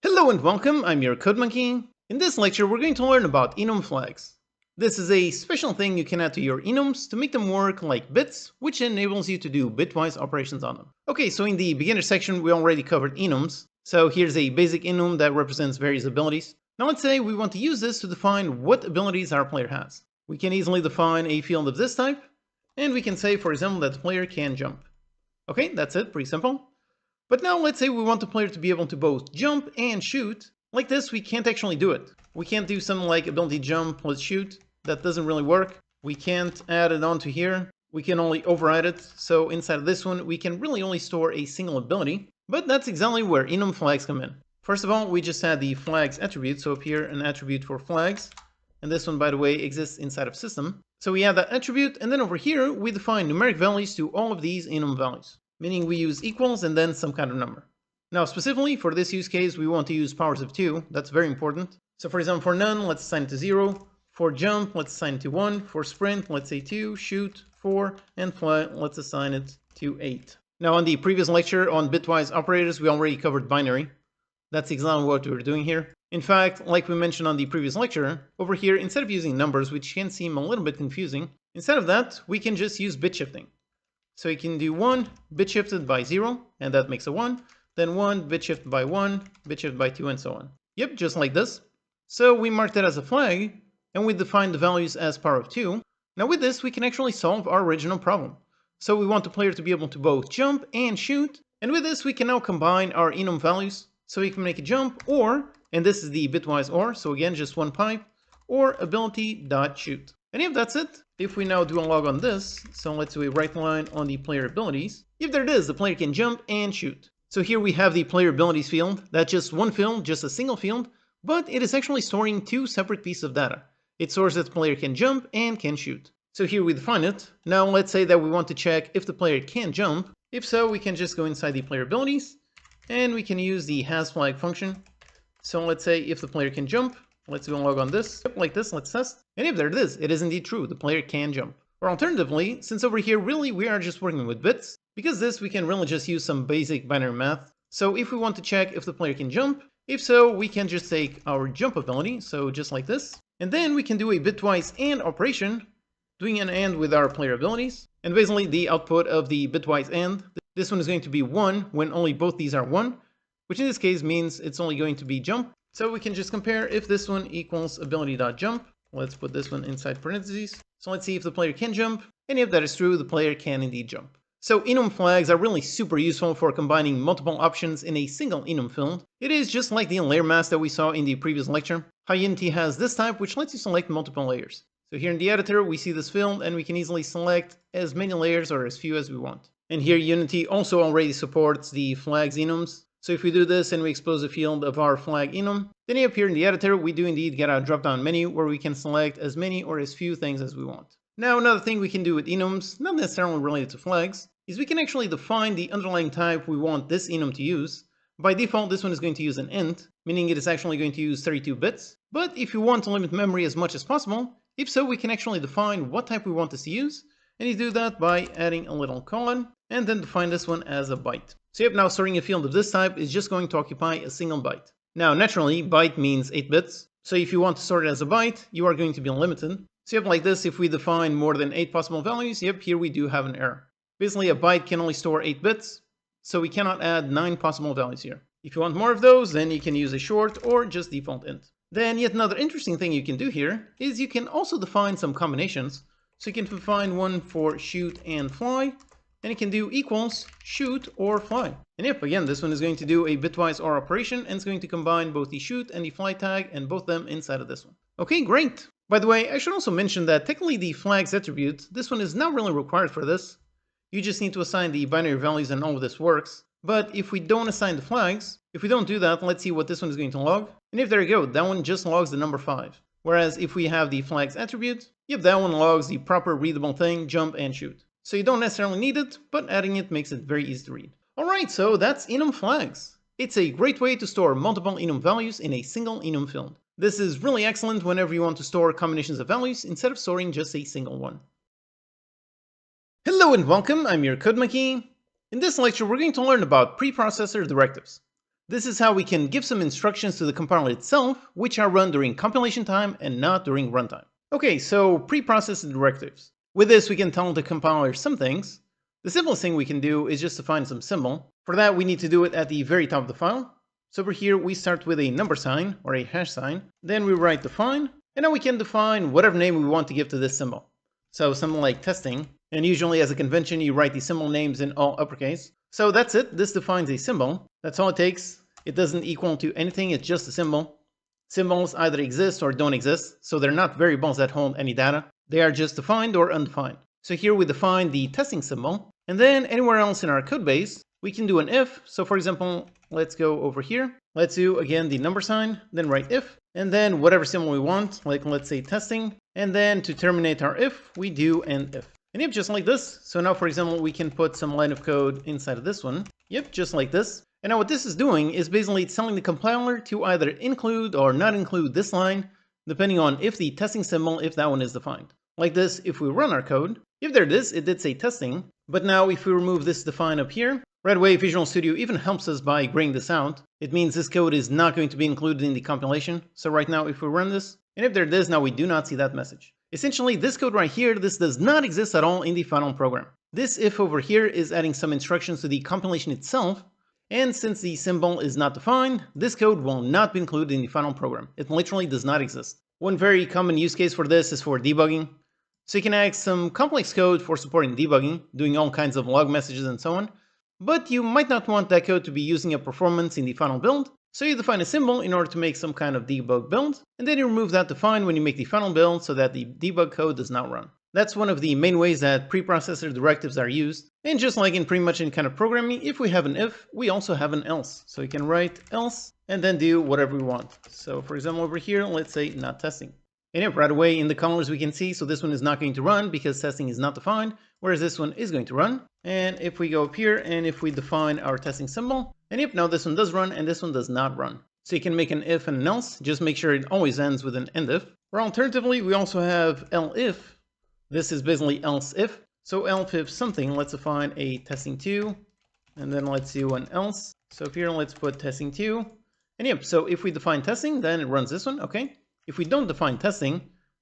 Hello and welcome, I'm your Code Monkey. In this lecture, we're going to learn about enum flags. This is a special thing you can add to your enums to make them work like bits, which enables you to do bitwise operations on them. Okay, so in the beginner section, we already covered enums. So here's a basic enum that represents various abilities. Now let's say we want to use this to define what abilities our player has. We can easily define a field of this type, and we can say, for example, that the player can jump. Okay, that's it, pretty simple. But now let's say we want the player to be able to both jump and shoot. Like this, we can't actually do it. We can't do something like ability jump plus shoot. That doesn't really work. We can't add it onto here. We can only override it. So inside of this one, we can really only store a single ability. But that's exactly where enum flags come in. First of all, we just add the flags attribute. So up here, an attribute for flags. And this one, by the way, exists inside of system. So we add that attribute, and then over here, we define numeric values to all of these enum values, meaning we use equals and then some kind of number. Now, specifically for this use case, we want to use powers of 2. That's very important. So for example, for none, let's assign it to 0. For jump, let's assign it to 1. For sprint, let's say 2. Shoot, 4. And fly, let's assign it to 8. Now, on the previous lecture on bitwise operators, we already covered binary. That's exactly what we're doing here. In fact, like we mentioned on the previous lecture, over here, instead of using numbers, which can seem a little bit confusing, instead of that, we can just use bit shifting. So you can do 1 bit shifted by 0, and that makes a 1. Then 1 bit shifted by 1, bit shifted by 2, and so on. Yep, just like this. So we mark that as a flag, and we define the values as power of 2. Now with this, we can actually solve our original problem. So we want the player to be able to both jump and shoot. And with this, we can now combine our enum values. So we can make a jump or, and this is the bitwise or, so again, just one pipe, or ability.shoot. And if that's it, if we now do a log on this, so let's do a right line on the player abilities. If there it is, the player can jump and shoot. So here we have the player abilities field. That's just one field, just a single field, but it is actually storing two separate pieces of data. It stores that the player can jump and can shoot. So here we define it. Now let's say that we want to check if the player can jump. If so, we can just go inside the player abilities, and we can use the hasFlag function. So let's say if the player can jump, let's do a log on this, like this, let's test. And if there it is indeed true, the player can jump. Or alternatively, since over here really we are just working with bits, because this we can really just use some basic binary math. So if we want to check if the player can jump, if so, we can just take our jump ability, so just like this. And then we can do a bitwise AND operation, doing an AND with our player abilities. And basically the output of the bitwise AND, this one is going to be 1 when only both these are 1, which in this case means it's only going to be jump. So we can just compare if this one equals ability.jump. Let's put this one inside parentheses. So let's see if the player can jump, and if that is true, the player can indeed jump. So enum flags are really super useful for combining multiple options in a single enum field. It is just like the layer mask that we saw in the previous lecture. How Unity has this type, which lets you select multiple layers. So here in the editor, we see this field, and we can easily select as many layers or as few as we want. And here Unity also already supports the flags enums. So if we do this and we expose a field of our flag enum, then up here in the editor, we do indeed get a drop-down menu where we can select as many or as few things as we want. Now, another thing we can do with enums, not necessarily related to flags, is we can actually define the underlying type we want this enum to use. By default, this one is going to use an int, meaning it is actually going to use 32 bits. But if you want to limit memory as much as possible, if so, we can actually define what type we want this to use. And you do that by adding a little colon, and then define this one as a byte. So yep, now storing a field of this type is just going to occupy a single byte. Now, naturally, byte means 8 bits. So if you want to store it as a byte, you are going to be limited. So yep, like this, if we define more than 8 possible values, yep, here we do have an error. Basically, a byte can only store 8 bits, so we cannot add 9 possible values here. If you want more of those, then you can use a short or just default int. Then yet another interesting thing you can do here is you can also define some combinations. So you can define one for shoot and fly, and you can do equals shoot or fly. And yep, again, this one is going to do a bitwise OR operation, and it's going to combine both the shoot and the fly tag, and both them inside of this one. Okay, great. By the way, I should also mention that technically the flags attribute, this one is not really required for this. You just need to assign the binary values and all of this works. But if we don't assign the flags, if we don't do that, let's see what this one is going to log. And if there you go, that one just logs the number 5. Whereas if we have the flags attribute, yep, that one logs the proper readable thing, jump and shoot. So you don't necessarily need it, but adding it makes it very easy to read. Alright, so that's enum flags. It's a great way to store multiple enum values in a single enum field. This is really excellent whenever you want to store combinations of values instead of storing just a single one. Hello and welcome, I'm your Code Monkey. In this lecture, we're going to learn about preprocessor directives. This is how we can give some instructions to the compiler itself, which are run during compilation time and not during runtime. Okay, so preprocessor directives. With this, we can tell the compiler some things. The simplest thing we can do is just define some symbol. For that, we need to do it at the very top of the file. So over here, we start with a number sign or a hash sign. Then we write define, and now we can define whatever name we want to give to this symbol. So something like testing, and usually as a convention, you write the symbol names in all uppercase. So that's it. This defines a symbol. That's all it takes. It doesn't equal to anything. It's just a symbol. Symbols either exist or don't exist, so they're not variables that hold any data. They are just defined or undefined. So here we define the testing symbol, and then anywhere else in our code base, we can do an if. So for example, let's go over here. Let's do again the number sign, then write if, and then whatever symbol we want, like let's say testing. And then to terminate our if, we do an if. And yep, just like this. So now, for example, we can put some line of code inside of this one. Yep, just like this. And now what this is doing is basically telling the compiler to either include or not include this line, depending on if the testing symbol, if that one is defined. Like this, if we run our code, if there it is, it did say testing. But now if we remove this define up here, right away Visual Studio even helps us by graying this out. It means this code is not going to be included in the compilation. So right now if we run this, and if there it is, now we do not see that message. Essentially, this code right here, this does not exist at all in the final program. This if over here is adding some instructions to the compilation itself, and since the symbol is not defined, this code will not be included in the final program. It literally does not exist. One very common use case for this is for debugging. So you can add some complex code for supporting debugging, doing all kinds of log messages and so on, but you might not want that code to be using up performance in the final build, so you define a symbol in order to make some kind of debug build, and then you remove that define when you make the final build so that the debug code does not run. That's one of the main ways that preprocessor directives are used. And just like in pretty much any kind of programming, if we have an if, we also have an else. So you can write else and then do whatever we want. So for example, over here, let's say not testing. And if right away in the colors we can see, so this one is not going to run because testing is not defined, whereas this one is going to run. And if we go up here and if we define our testing symbol, and yep, now this one does run and this one does not run. So you can make an if and an else, just make sure it always ends with an end if. Or alternatively, we also have elif. This is basically else if. So elif if something, let's define a testing2, and then let's do an else. So here let's put testing2. And yep, so if we define testing, then it runs this one, okay. If we don't define testing,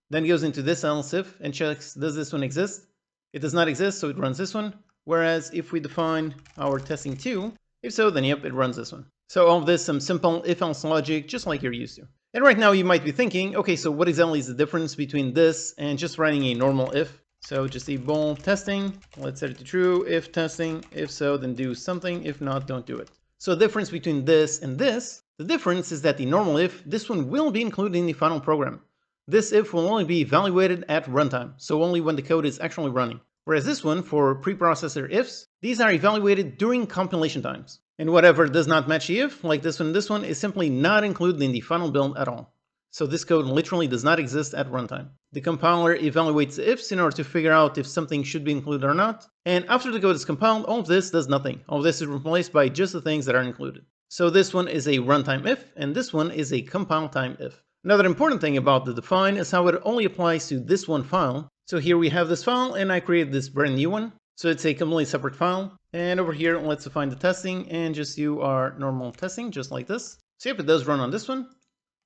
then it goes into this else if and checks, does this one exist? It does not exist, so it runs this one. Whereas if we define our testing2, if so, then yep, it runs this one. So all of this, some simple if-else logic, just like you're used to. And right now you might be thinking, okay, so what exactly is the difference between this and just writing a normal if? So just a bool testing, let's set it to true, if testing, if so, then do something, if not, don't do it. So the difference between this and this, the difference is that the normal if, this one will be included in the final program. This if will only be evaluated at runtime, so only when the code is actually running. Whereas this one, for preprocessor ifs, these are evaluated during compilation times. And whatever does not match the if, like this one is simply not included in the final build at all. So this code literally does not exist at runtime. The compiler evaluates the ifs in order to figure out if something should be included or not. And after the code is compiled, all of this does nothing. All of this is replaced by just the things that are included. So this one is a runtime if, and this one is a compile time if. Another important thing about the define is how it only applies to this one file. So here we have this file, and I created this brand new one. So it's a completely separate file. And over here, let's define the testing and just do our normal testing, just like this. So yep, it does run on this one.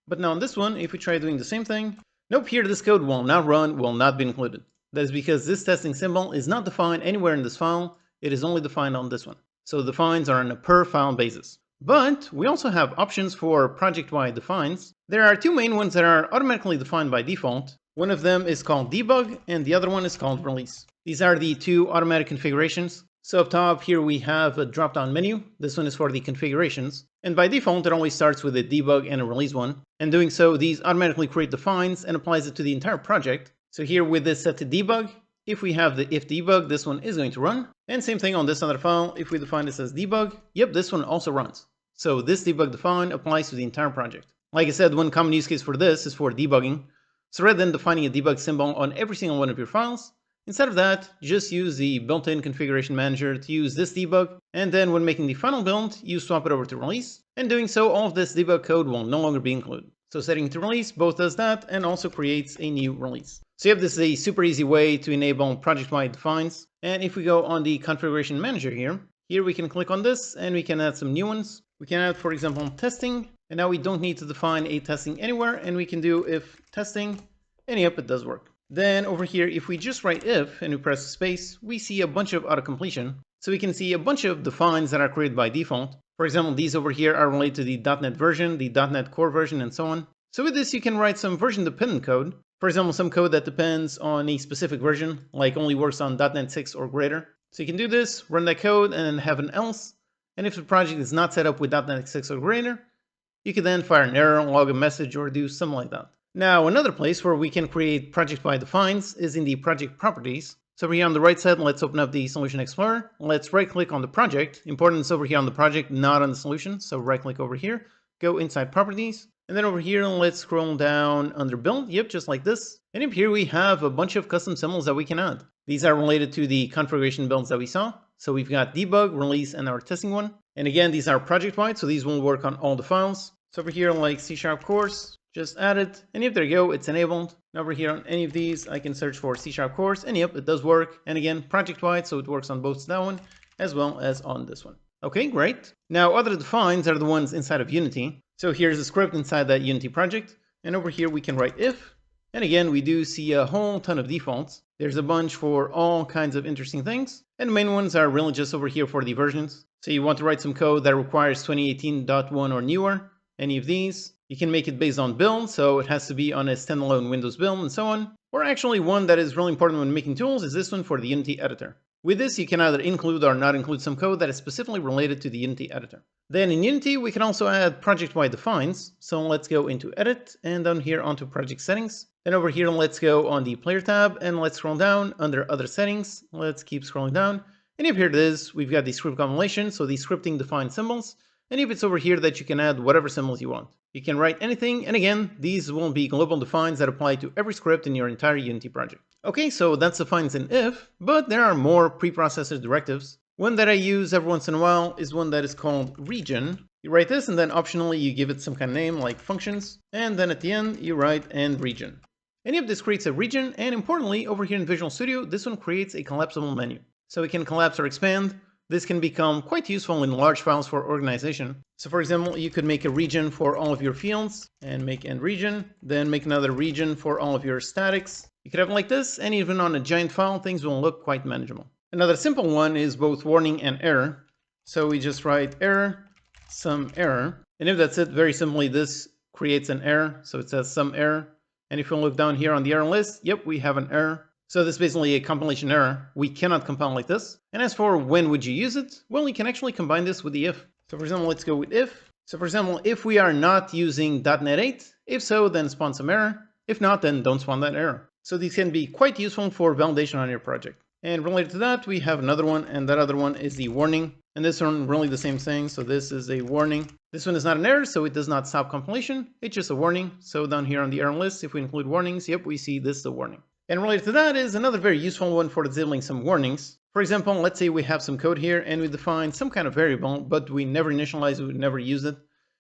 But now on this one, if we try doing the same thing, nope, here this code will not run, will not be included. That is because this testing symbol is not defined anywhere in this file. It is only defined on this one. So the defines are on a per file basis. But we also have options for project-wide defines. There are two main ones that are automatically defined by default. One of them is called debug, and the other one is called release. These are the two automatic configurations. So up top here we have a drop-down menu. This one is for the configurations. And by default, it always starts with a debug and a release one. And doing so, these automatically create defines and applies it to the entire project. So here with this set to debug, if we have the if debug, this one is going to run. And same thing on this other file. If we define this as debug, yep, this one also runs. So this debug define applies to the entire project. Like I said, one common use case for this is for debugging. So rather than defining a debug symbol on every single one of your files, instead of that, just use the built-in configuration manager to use this debug, and then when making the final build, you swap it over to release, and doing so, all of this debug code will no longer be included. So setting to release both does that and also creates a new release. So yep, this is a super easy way to enable project-wide defines. And if we go on the configuration manager here we can click on this and we can add some new ones. We can add, for example, testing, and now we don't need to define a testing anywhere, and we can do if testing, and yep, it does work. Then over here, if we just write if and we press space, we see a bunch of auto-completion. So we can see a bunch of defines that are created by default. For example, these over here are related to the .NET version, the .NET Core version, and so on. So with this, you can write some version-dependent code. For example, some code that depends on a specific version, like only works on .NET 6 or greater. So you can do this, run that code, and then have an else. And if the project is not set up with .NET 6 or greater, you can then fire an error, log a message, or do something like that. Now, another place where we can create project by defines is in the project properties. So over here on the right side, let's open up the Solution Explorer. Let's right click on the project. Important is over here on the project, not on the solution. So right click over here, go inside properties. And then over here, let's scroll down under build. Yep, just like this. And up here, we have a bunch of custom symbols that we can add. These are related to the configuration builds that we saw. So we've got debug, release, and our testing one. And again, these are project-wide, so these will work on all the files. So over here, like C# course, just add it. And yep, there you go, it's enabled. And over here on any of these, I can search for C# course, and yep, it does work. And again, project-wide, so it works on both that one, as well as on this one. Okay, great. Now, other defines are the ones inside of Unity. So here's the script inside that Unity project. And over here, we can write if. And again, we do see a whole ton of defaults. There's a bunch for all kinds of interesting things. And the main ones are really just over here for the versions. So you want to write some code that requires 2018.1 or newer, any of these. You can make it based on build, so it has to be on a standalone Windows build and so on. Or actually one that is really important when making tools is this one for the Unity editor. With this, you can either include or not include some code that is specifically related to the Unity editor. Then in Unity, we can also add project-wide defines. So let's go into Edit and down here onto Project Settings. Then over here, let's go on the Player tab and let's scroll down under Other Settings. Let's keep scrolling down. And if here it is, we've got the script compilation, so the scripting defined symbols. And if it's over here that you can add whatever symbols you want. You can write anything, and again, these will be global defines that apply to every script in your entire Unity project. Okay, so that's defines in if, but there are more preprocessor directives. One that I use every once in a while is one that is called region. You write this, and then optionally you give it some kind of name like functions, and then at the end you write and region. Any of this creates a region, and importantly, over here in Visual Studio, this one creates a collapsible menu. So we can collapse or expand. This can become quite useful in large files for organization. So for example, you could make a region for all of your fields and make end region, then make another region for all of your statics. You could have it like this, and even on a giant file, things will look quite manageable. Another simple one is both warning and error. So we just write error, some error. And if that's it, very simply, this creates an error. So it says some error. And if you look down here on the error list, yep, we have an error. So this is basically a compilation error. We cannot compile like this. And as for when would you use it? Well, you can actually combine this with the if. So for example, let's go with if. So for example, if we are not using .NET 8, if so, then spawn some error. If not, then don't spawn that error. So these can be quite useful for validation on your project. And related to that, we have another one, and that other one is the warning. And this one, really the same thing. So this is a warning. This one is not an error, so it does not stop compilation. It's just a warning. So down here on the error list, if we include warnings, yep, we see this is a warning. And related to that is another very useful one for disabling some warnings. For example, let's say we have some code here and we define some kind of variable, but we never initialize it, we never use it.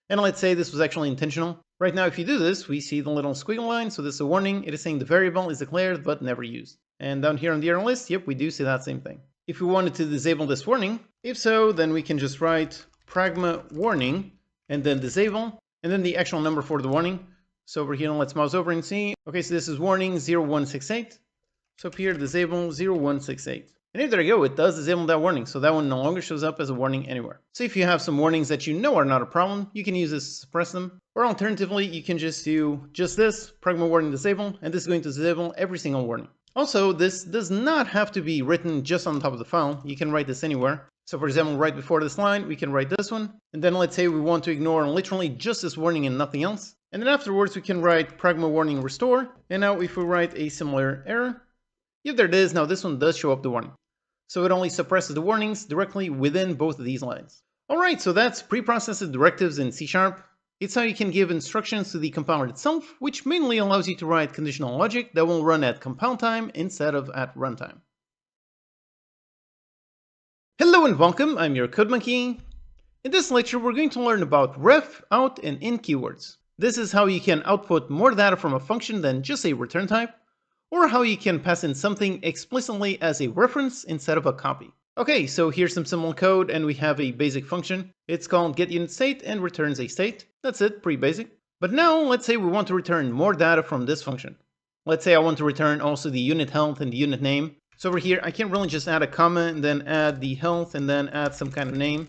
And let's say this was actually intentional. Right now, if you do this, we see the little squiggle line. So this is a warning. It is saying the variable is declared, but never used. And down here on the error list, yep, we do see that same thing. If we wanted to disable this warning, if so, then we can just write pragma warning and then disable, and then the actual number for the warning. So over here, let's mouse over and see. Okay, so this is warning 0168. So up here, disable 0168. And if there you go, it does disable that warning. So that one no longer shows up as a warning anywhere. So if you have some warnings that you know are not a problem, you can use this to suppress them. Or alternatively, you can just do just this, pragma warning disable, and this is going to disable every single warning. Also, this does not have to be written just on top of the file. You can write this anywhere. So for example, right before this line, we can write this one. And then let's say we want to ignore literally just this warning and nothing else. And then afterwards, we can write pragma warning restore. And now if we write a similar error, if there it is, now this one does show up the warning. So it only suppresses the warnings directly within both of these lines. All right, so that's preprocessor directives in C#. It's how you can give instructions to the compiler itself, which mainly allows you to write conditional logic that will run at compile time instead of at runtime. Hello and welcome, I'm your CodeMonkey. In this lecture, we're going to learn about ref, out, and in keywords. This is how you can output more data from a function than just a return type, or how you can pass in something explicitly as a reference instead of a copy. Okay, so here's some simple code, and we have a basic function. It's called getUnitState and returns a state. That's it, pretty basic. But now let's say we want to return more data from this function. Let's say I want to return also the unit health and the unit name. So over here, I can't really just add a comma and then add the health and then add some kind of name.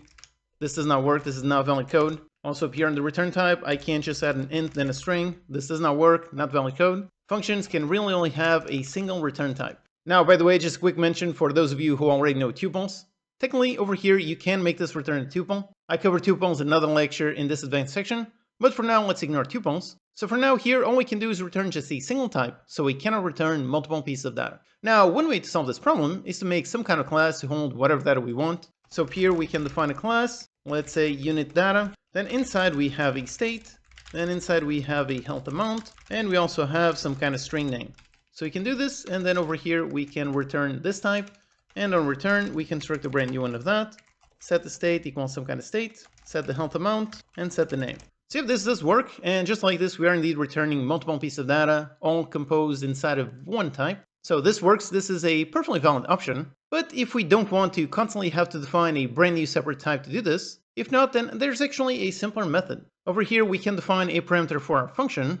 This does not work. This is not valid code. Also up here in the return type, I can't just add an int then a string. This does not work, not valid code. Functions can really only have a single return type. Now, by the way, just a quick mention for those of you who already know tuples. Technically, over here, you can make this return a tuple. I cover tuples in another lecture in this advanced section, but for now, let's ignore tuples. So for now here, all we can do is return just a single type, so we cannot return multiple pieces of data. Now, one way to solve this problem is to make some kind of class to hold whatever data we want. So up here, we can define a class, let's say unit data. Then inside we have a state, then inside we have a health amount, and we also have some kind of string name. So we can do this, and then over here we can return this type, and on return we construct a brand new one of that, set the state equals some kind of state, set the health amount, and set the name. So if this does work, and just like this we are indeed returning multiple pieces of data, all composed inside of one type. So this works, this is a perfectly valid option, but if we don't want to constantly have to define a brand new separate type to do this, if not, then there's actually a simpler method. Over here we can define a parameter for our function,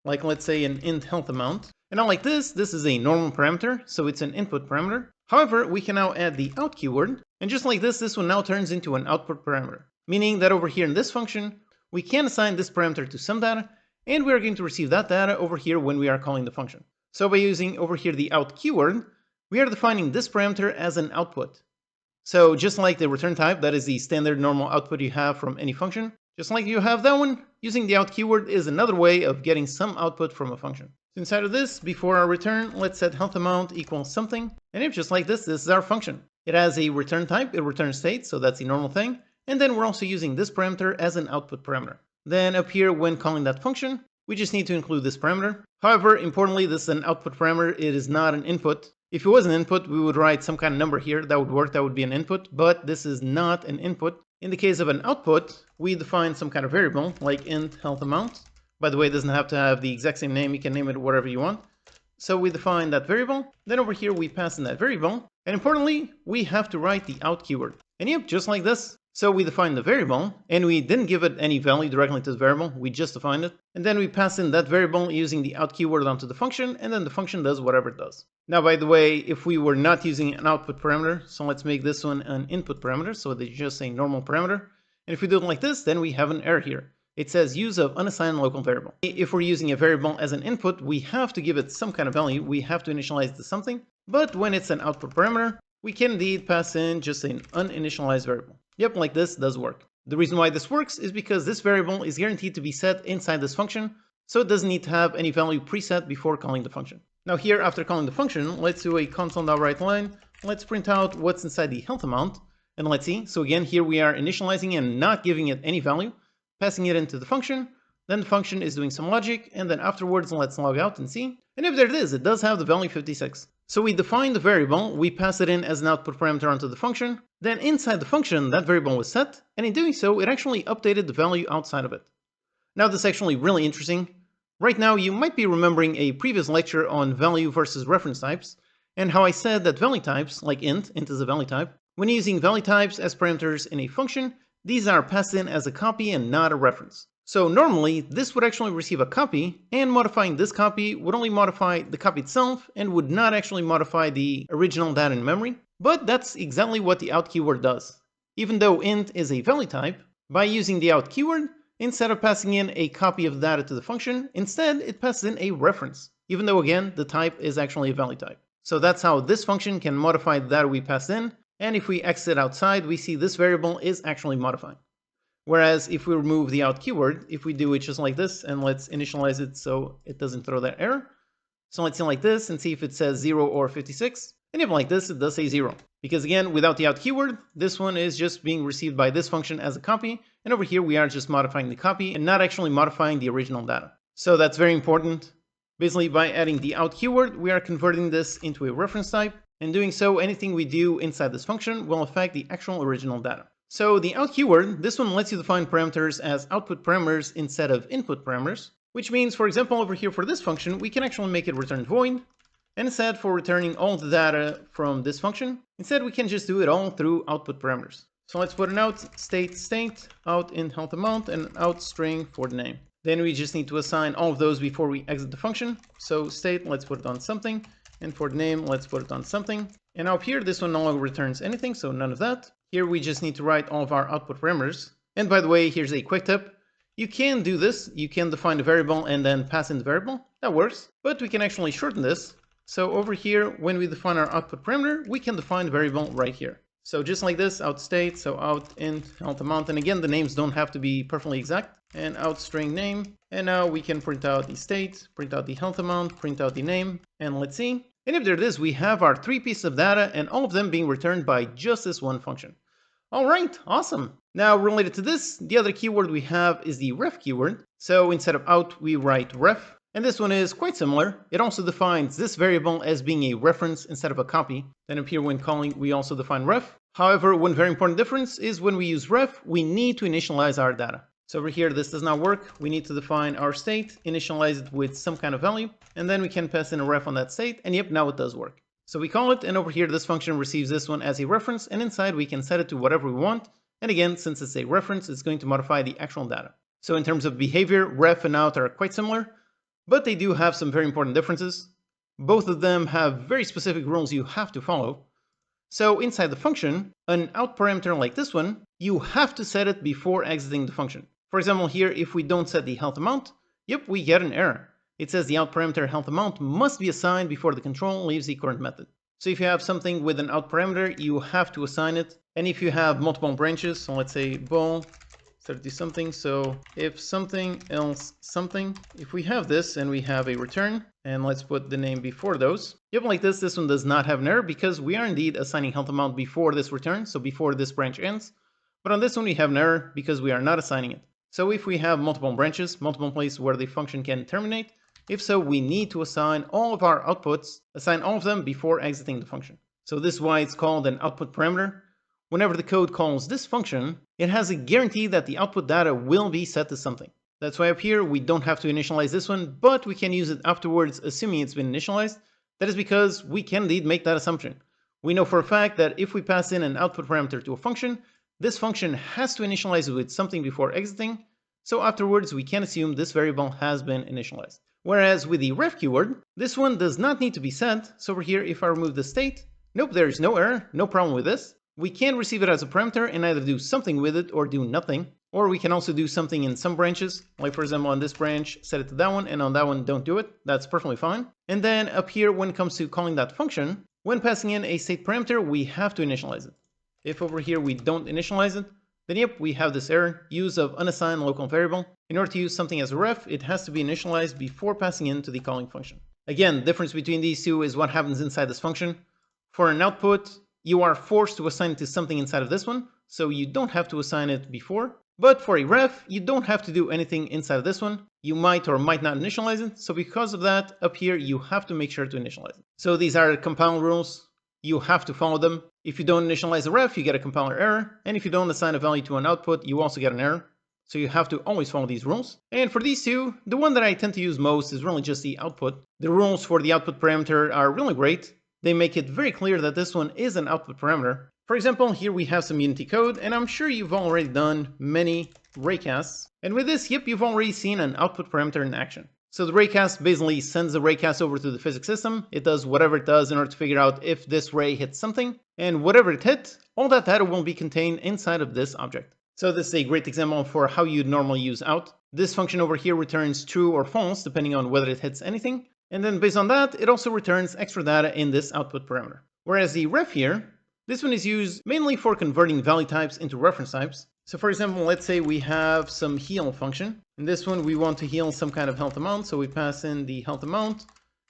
like let's say an int health amount. And unlike this is a normal parameter, so it's an input parameter. However, we can now add the out keyword, and just like this one now turns into an output parameter. Meaning that over here in this function, we can assign this parameter to some data, and we are going to receive that data over here when we are calling the function. So by using over here the out keyword, we are defining this parameter as an output. So just like the return type, that is the standard normal output you have from any function, just like you have that one, using the out keyword is another way of getting some output from a function. So inside of this, before our return, let's set health amount equals something. And if just like this is our function. It has a return type, it returns state, so that's the normal thing. And then we're also using this parameter as an output parameter. Then up here, when calling that function, we just need to include this parameter. However, importantly, this is an output parameter, it is not an input. If it was an input, we would write some kind of number here, that would work, that would be an input, but this is not an input. In the case of an output, we define some kind of variable, like int health amount. By the way, it doesn't have to have the exact same name, you can name it whatever you want. So we define that variable, then over here we pass in that variable, and importantly, we have to write the out keyword. And yep, just like this. So we define the variable, and we didn't give it any value directly to the variable, we just defined it. And then we pass in that variable using the out keyword onto the function, and then the function does whatever it does. Now, by the way, if we were not using an output parameter, so let's make this one an input parameter, so it's just a normal parameter. And if we do it like this, then we have an error here. It says use of unassigned local variable. If we're using a variable as an input, we have to give it some kind of value, we have to initialize it to something. But when it's an output parameter, we can indeed pass in just an uninitialized variable. Yep, like this does work. The reason why this works is because this variable is guaranteed to be set inside this function, so it doesn't need to have any value preset before calling the function. Now here, after calling the function, let's do a console.writeLine. Let's print out what's inside the health amount, and let's see. So again, here we are initializing and not giving it any value, passing it into the function. Then the function is doing some logic, and then afterwards, let's log out and see. And if there it is, it does have the value 56. So we define the variable, we pass it in as an output parameter onto the function, then inside the function that variable was set, and in doing so it actually updated the value outside of it. Now this is actually really interesting. Right now you might be remembering a previous lecture on value versus reference types, and how I said that value types, like int is a value type, when using value types as parameters in a function, these are passed in as a copy and not a reference. So normally, this would actually receive a copy, and modifying this copy would only modify the copy itself and would not actually modify the original data in memory. But that's exactly what the out keyword does. Even though int is a value type, by using the out keyword, instead of passing in a copy of the data to the function, instead it passes in a reference, even though again, the type is actually a value type. So that's how this function can modify the data we passed in, and if we exit outside, we see this variable is actually modifying. Whereas if we remove the out keyword, if we do it just like this, and let's initialize it so it doesn't throw that error. So let's see like this and see if it says 0 or 56. And if like this, it does say 0. Because again, without the out keyword, this one is just being received by this function as a copy. And over here, we are just modifying the copy and not actually modifying the original data. So that's very important. Basically, by adding the out keyword, we are converting this into a reference type. And doing so, anything we do inside this function will affect the actual original data. So the out keyword, this one lets you define parameters as output parameters instead of input parameters, which means, for example, over here for this function, we can actually make it return void. And instead, for returning all the data from this function, Instead, we can just do it all through output parameters. So let's put an out state, out int health amount, and an out string for the name. Then we just need to assign all of those before we exit the function. So state, let's put it on something. And for the name, let's put it on something. And up here, this one no longer returns anything, so none of that. Here we just need to write all of our output parameters. And by the way, here's a quick tip. You can do this. You can define a variable and then pass in the variable. That works. But we can actually shorten this. So over here, when we define our output parameter, we can define the variable right here. So just like this, out state, so out int health amount. And again, the names don't have to be perfectly exact. And out string name. And now we can print out the state, print out the health amount, print out the name. And let's see. And if there it is, we have our 3 pieces of data and all of them being returned by just this one function. All right, awesome. Now related to this, the other keyword we have is the ref keyword. So instead of out, we write ref. And this one is quite similar. It also defines this variable as being a reference instead of a copy. Then up here when calling, we also define ref. However, one very important difference is when we use ref, we need to initialize our data. So over here, this does not work. We need to define our state, initialize it with some kind of value, and then we can pass in a ref on that state. And yep, now it does work. So we call it, and over here, this function receives this one as a reference, and inside we can set it to whatever we want. And again, since it's a reference, it's going to modify the actual data. So in terms of behavior, ref and out are quite similar, but they do have some very important differences. Both of them have very specific rules you have to follow. So inside the function, an out parameter like this one, you have to set it before exiting the function. For example, here, if we don't set the health amount, yep, we get an error. It says the out parameter health amount must be assigned before the control leaves the current method. So if you have something with an out parameter, you have to assign it. And if you have multiple branches, so let's say bool 30 something, so if something else something, if we have this and we have a return, and let's put the name before those. Yep, like this one does not have an error because we are indeed assigning health amount before this return, so before this branch ends. But on this one we have an error because we are not assigning it. So if we have multiple branches, multiple places where the function can terminate, if so, we need to assign all of our outputs, assign all of them before exiting the function. So this is why it's called an output parameter. Whenever the code calls this function, it has a guarantee that the output data will be set to something. That's why up here we don't have to initialize this one, but we can use it afterwards assuming it's been initialized. That is because we can indeed make that assumption. We know for a fact that if we pass in an output parameter to a function, this function has to initialize it with something before exiting, so afterwards we can assume this variable has been initialized. Whereas with the ref keyword, this one does not need to be set. So over here, if I remove the state, nope, there is no error, no problem with this. We can receive it as a parameter and either do something with it or do nothing. Or we can also do something in some branches, like for example on this branch, set it to that one, and on that one don't do it. That's perfectly fine. And then up here, when it comes to calling that function, when passing in a state parameter, we have to initialize it. If over here we don't initialize it, then yep, we have this error, use of unassigned local variable. In order to use something as a ref, it has to be initialized before passing into the calling function. Again, the difference between these two is what happens inside this function. For an output, you are forced to assign it to something inside of this one, so you don't have to assign it before. But for a ref, you don't have to do anything inside of this one. You might or might not initialize it, so because of that, up here you have to make sure to initialize it. So these are compiler rules. You have to follow them. If you don't initialize a ref, you get a compiler error. And if you don't assign a value to an output, you also get an error. So you have to always follow these rules. And for these two, the one that I tend to use most is really just the output. The rules for the output parameter are really great. They make it very clear that this one is an output parameter. For example, here we have some Unity code, and I'm sure you've already done many raycasts. And with this, yep, you've already seen an output parameter in action. So the raycast basically sends the raycast over to the physics system. It does whatever it does in order to figure out if this ray hits something. And whatever it hit, all that data will be contained inside of this object. So this is a great example for how you'd normally use out. This function over here returns true or false depending on whether it hits anything. And then based on that, it also returns extra data in this output parameter. Whereas the ref here, this one is used mainly for converting value types into reference types. So for example, let's say we have some heal function. In this one, we want to heal some kind of health amount. So we pass in the health amount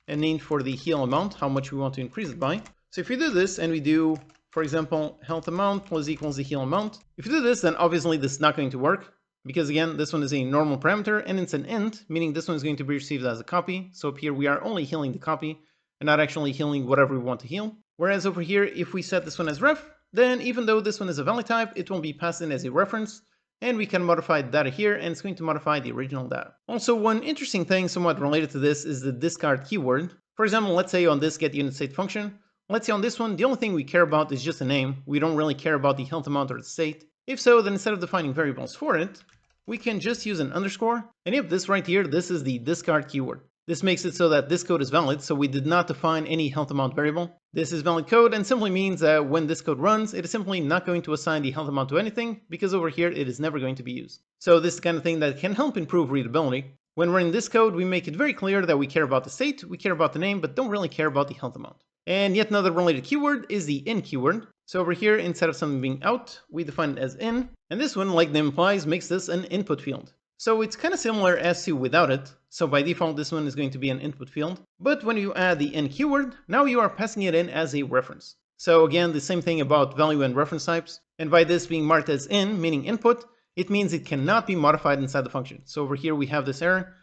and name for the heal amount, how much we want to increase it by. So if we do this and we do, for example, health amount plus equals the heal amount. If you do this, then obviously this is not going to work. Because again, this one is a normal parameter and it's an int, meaning this one is going to be received as a copy. So up here, we are only healing the copy and not actually healing whatever we want to heal. Whereas over here, if we set this one as ref, then even though this one is a value type, it will be passed in as a reference, and we can modify the data here, and it's going to modify the original data. Also, one interesting thing somewhat related to this is the discard keyword. For example, let's say on this getUnitState function, Let's see on this one, the only thing we care about is just a name. We don't really care about the health amount or the state. If so, then instead of defining variables for it, we can just use an underscore. And yep, this right here, this is the discard keyword. This makes it so that this code is valid, so we did not define any health amount variable. This is valid code and simply means that when this code runs, it is simply not going to assign the health amount to anything, because over here it is never going to be used. So this is the kind of thing that can help improve readability. When running this code, we make it very clear that we care about the state, we care about the name, but don't really care about the health amount. And yet another related keyword is the in keyword. So over here, instead of something being out, we define it as in. And this one, like the name implies, makes this an input field. So it's kind of similar as to without it. So by default, this one is going to be an input field. But when you add the in keyword, now you are passing it in as a reference. So again, the same thing about value and reference types. And by this being marked as in, meaning input, it means it cannot be modified inside the function. So over here we have this error,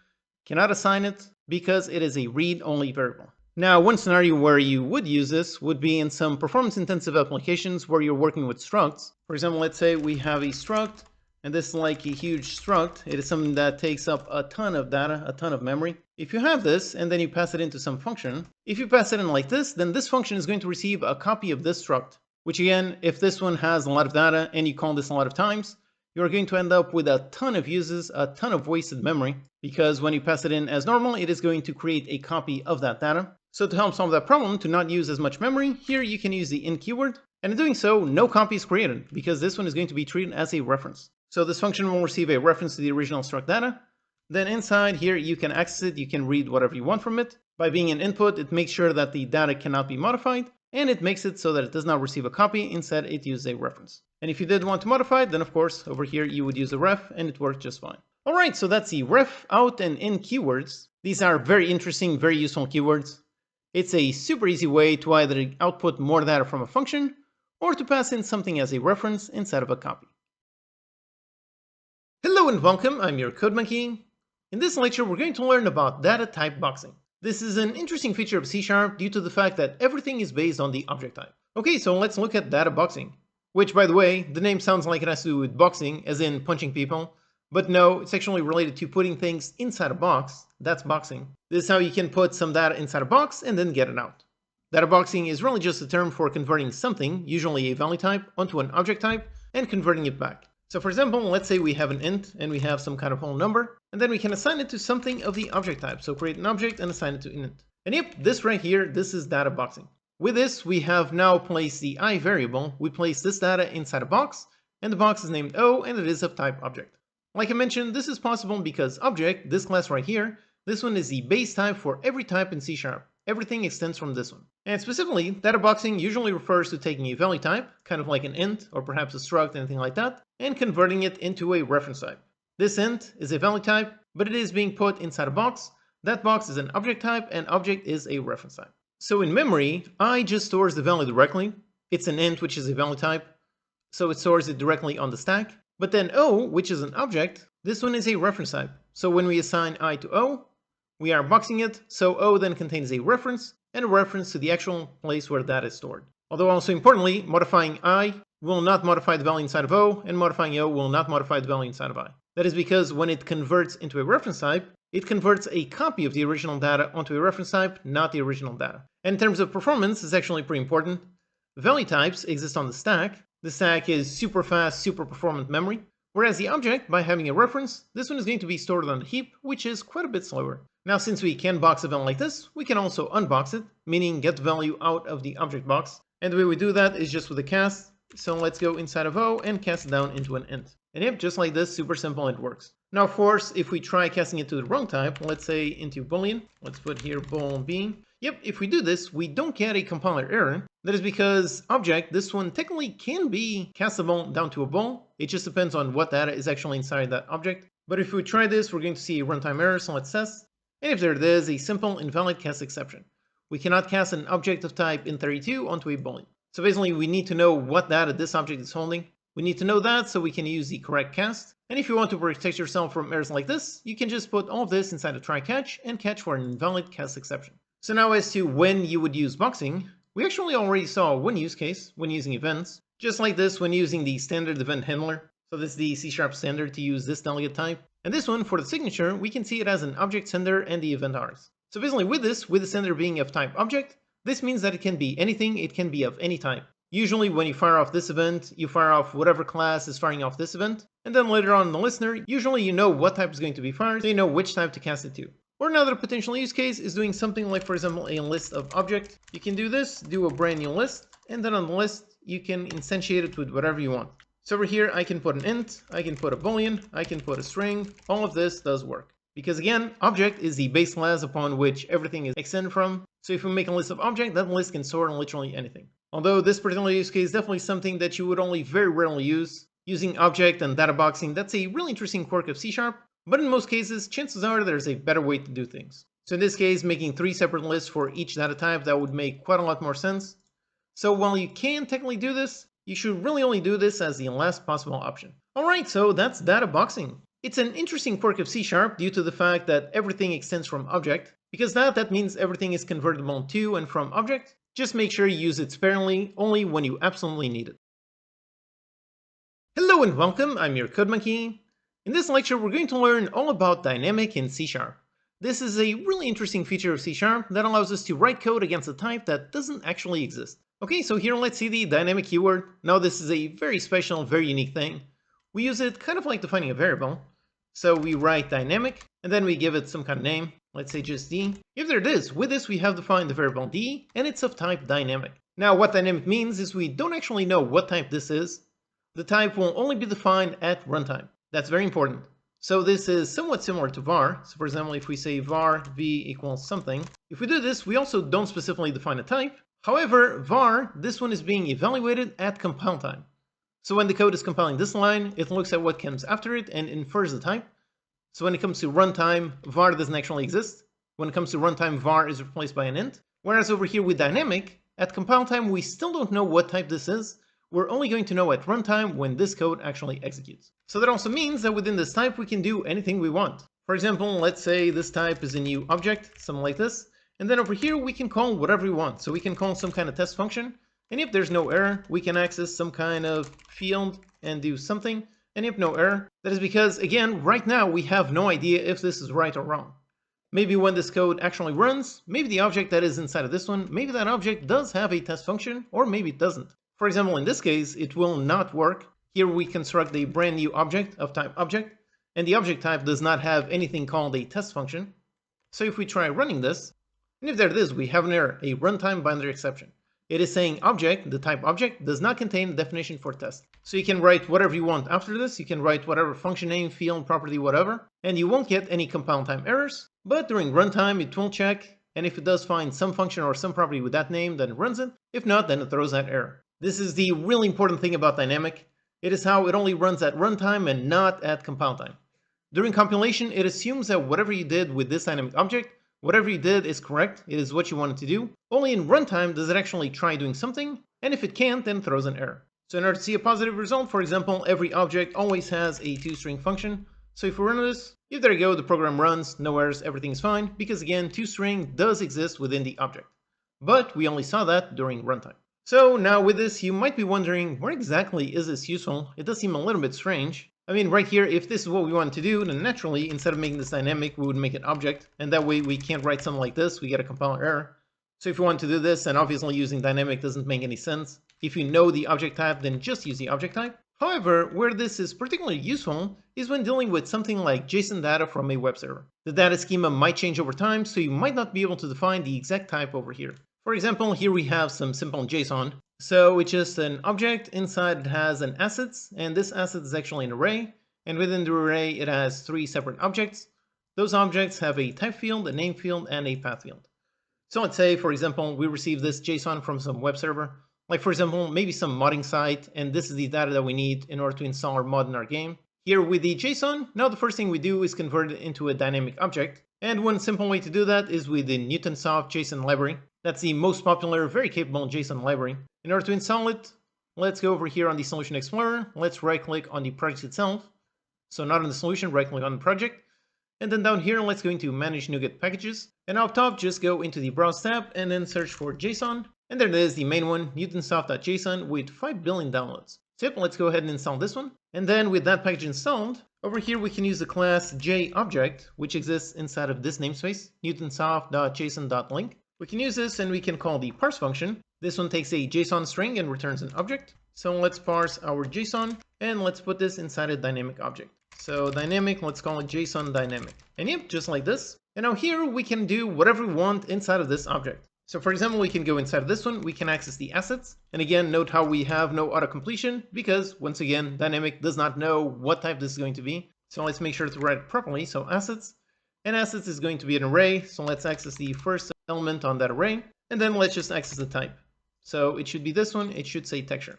cannot assign it because it is a read-only variable. Now, one scenario where you would use this would be in some performance-intensive applications where you're working with structs. For example, let's say we have a struct, and this is like a huge struct. It is something that takes up a ton of data, a ton of memory. If you have this, and then you pass it into some function, if you pass it in like this, then this function is going to receive a copy of this struct, which again, if this one has a lot of data and you call this a lot of times, you're going to end up with a ton of uses, a ton of wasted memory, because when you pass it in as normal, it is going to create a copy of that data. So to help solve that problem, to not use as much memory, here you can use the in keyword, and in doing so, no copy is created, because this one is going to be treated as a reference. So this function will receive a reference to the original struct data. Then inside here, you can access it, you can read whatever you want from it. By being an input, it makes sure that the data cannot be modified, and it makes it so that it does not receive a copy, instead it uses a reference. And if you did want to modify it, then of course, over here you would use a ref, and it worked just fine. Alright, so that's the ref, out, and in keywords. These are very interesting, very useful keywords. It's a super easy way to either output more data from a function, or to pass in something as a reference instead of a copy. Hello and welcome, I'm your CodeMonkey. In this lecture, we're going to learn about data type boxing. This is an interesting feature of C# due to the fact that everything is based on the object type. Okay, so let's look at data boxing. Which, by the way, the name sounds like it has to do with boxing, as in punching people. But no, it's actually related to putting things inside a box. That's boxing. This is how you can put some data inside a box and then get it out. Data boxing is really just a term for converting something, usually a value type, onto an object type and converting it back. So for example, let's say we have an int and we have some kind of whole number, and then we can assign it to something of the object type. So create an object and assign it to int. And yep, this right here, this is data boxing. With this, we have now placed the I variable. We place this data inside a box, and the box is named O, and it is of type object. Like I mentioned, this is possible because object, this class right here, this one is the base type for every type in C#. Everything extends from this one. And specifically, data boxing usually refers to taking a value type, kind of like an int, or perhaps a struct, anything like that, and converting it into a reference type. This int is a value type, but it is being put inside a box. That box is an object type, and object is a reference type. So in memory, I just stores the value directly. It's an int, which is a value type, so it stores it directly on the stack. But then O, which is an object, this one is a reference type. So when we assign I to O, we are boxing it, so O then contains a reference, and a reference to the actual place where that is stored. Although also importantly, modifying I will not modify the value inside of O, and modifying O will not modify the value inside of I. That is because when it converts into a reference type, it converts a copy of the original data onto a reference type, not the original data. And in terms of performance, it's actually pretty important. Value types exist on the stack. The stack is super fast, super performant memory. Whereas the object, by having a reference, this one is going to be stored on the heap, which is quite a bit slower. Now, since we can box a value like this, we can also unbox it, meaning get the value out of the object box. And the way we do that is just with a cast. So let's go inside of O and cast it down into an int. And yep, just like this, super simple, it works. Now, of course, if we try casting it to the wrong type, let's say into Boolean, let's put here bool being. Yep, if we do this, we don't get a compiler error. That is because object, this one technically can be castable down to a bool. It just depends on what data is actually inside that object. But if we try this, we're going to see a runtime error, so let's test. And if there it is, a simple invalid cast exception. We cannot cast an object of type int32 onto a boolean. So basically, we need to know what data this object is holding. We need to know that so we can use the correct cast. And if you want to protect yourself from errors like this, you can just put all of this inside a try catch and catch for an invalid cast exception. So now as to when you would use boxing, we actually already saw one use case when using events, just like this when using the standard event handler. So this is the C# standard to use this delegate type. And this one, for the signature, we can see it as an object sender and the event args. So basically with this, with the sender being of type object, This means that it can be anything, it can be of any type. Usually when you fire off this event, you fire off whatever class is firing off this event, and then later on in the listener, usually you know what type is going to be fired, so you know which type to cast it to. Or another potential use case is doing something like, for example, a list of object. You can do this, do a brand new list, and then on the list, you can instantiate it with whatever you want. So over here, I can put an int, I can put a boolean, I can put a string, all of this does work. Because again, object is the base class upon which everything is extended from. So if we make a list of object, that list can store literally anything. Although this particular use case is definitely something that you would only very rarely use. Using object and data boxing, that's a really interesting quirk of C#, but in most cases, chances are there's a better way to do things. So in this case, making 3 separate lists for each data type, that would make quite a lot more sense. So while you can technically do this, you should really only do this as the last possible option. Alright, so that's data boxing. It's an interesting quirk of C# due to the fact that everything extends from object. Because that means everything is convertible to and from object. Just make sure you use it sparingly, only when you absolutely need it. Hello and welcome, I'm your CodeMonkey. In this lecture, we're going to learn all about dynamic in C#. This is a really interesting feature of C# that allows us to write code against a type that doesn't actually exist. Okay, so here let's see the dynamic keyword. Now this is a very special, very unique thing. We use it kind of like defining a variable. So we write dynamic, and then we give it some kind of name. Let's say just d. If there it is, with this we have defined the variable d, and it's of type dynamic. Now what dynamic means is we don't actually know what type this is. The type will only be defined at runtime. That's very important. So this is somewhat similar to var. So for example, if we say var v equals something, if we do this, we also don't specifically define a type. However, var, this one is being evaluated at compile time. So when the code is compiling this line, it looks at what comes after it and infers the type. So when it comes to runtime, var doesn't actually exist. When it comes to runtime, var is replaced by an int. Whereas over here with dynamic, at compile time, we still don't know what type this is. We're only going to know at runtime when this code actually executes. So that also means that within this type, we can do anything we want. For example, let's say this type is a new object, something like this. And then over here, we can call whatever we want. So we can call some kind of test function. And if there's no error, we can access some kind of field and do something. And if no error, that is because, again, right now we have no idea if this is right or wrong. Maybe when this code actually runs, maybe the object that is inside of this one, maybe that object does have a test function, or maybe it doesn't. For example, in this case, it will not work. Here we construct a brand new object of type object, and the object type does not have anything called a test function. So if we try running this, and if there it is, we have an error, a runtime binary exception. It is saying object, the type object, does not contain a definition for test. So you can write whatever you want after this, you can write whatever function name, field, property, whatever, and you won't get any compile time errors, but during runtime it will check, and if it does find some function or some property with that name, then it runs it. If not, then it throws that error. This is the really important thing about dynamic. It is how it only runs at runtime and not at compile time. During compilation, it assumes that whatever you did with this dynamic object, whatever you did is correct, it is what you wanted to do. Only in runtime does it actually try doing something, and if it can't, then it throws an error. So in order to see a positive result, for example, every object always has a toString function. So if we run this, if there you go, the program runs, no errors, everything is fine, because again, toString does exist within the object. But we only saw that during runtime. So now with this, you might be wondering, where exactly is this useful? It does seem a little bit strange. I mean, right here, if this is what we want to do, then naturally, instead of making this dynamic, we would make it object. And that way we can't write something like this, we get a compiler error. So if you want to do this, and obviously using dynamic doesn't make any sense. If you know the object type, then just use the object type. However, where this is particularly useful is when dealing with something like JSON data from a web server. The data schema might change over time, so you might not be able to define the exact type over here. For example, here we have some simple JSON. So it's just an object, inside it has an assets, and this asset is actually an array. And within the array, it has 3 separate objects. Those objects have a type field, a name field, and a path field. So let's say, for example, we receive this JSON from some web server. Like for example, maybe some modding site, and this is the data that we need in order to install our mod in our game. Here with the JSON, now the first thing we do is convert it into a dynamic object. And one simple way to do that is with the Newtonsoft JSON library. That's the most popular, very capable JSON library. In order to install it, let's go over here on the Solution Explorer. Let's right-click on the project itself. So not on the solution, right-click on the project. And then down here, let's go into Manage NuGet Packages. And up top, just go into the Browse tab and then search for JSON. And there it is, the main one, Newtonsoft.json with 5 billion downloads. So yep, let's go ahead and install this one. And then with that package installed, over here we can use the class JObject, which exists inside of this namespace, Newtonsoft.json.link. We can use this and we can call the parse function. This one takes a JSON string and returns an object. So let's parse our JSON and let's put this inside a dynamic object. So dynamic, let's call it JSON dynamic. And yep, just like this. And now here we can do whatever we want inside of this object. So for example, we can go inside of this one, we can access the assets. And again, note how we have no auto-completion because once again, dynamic does not know what type this is going to be. So let's make sure to write it properly. So assets, and assets is going to be an array. So let's access the first element on that array. And then let's just access the type. So it should be this one, it should say texture.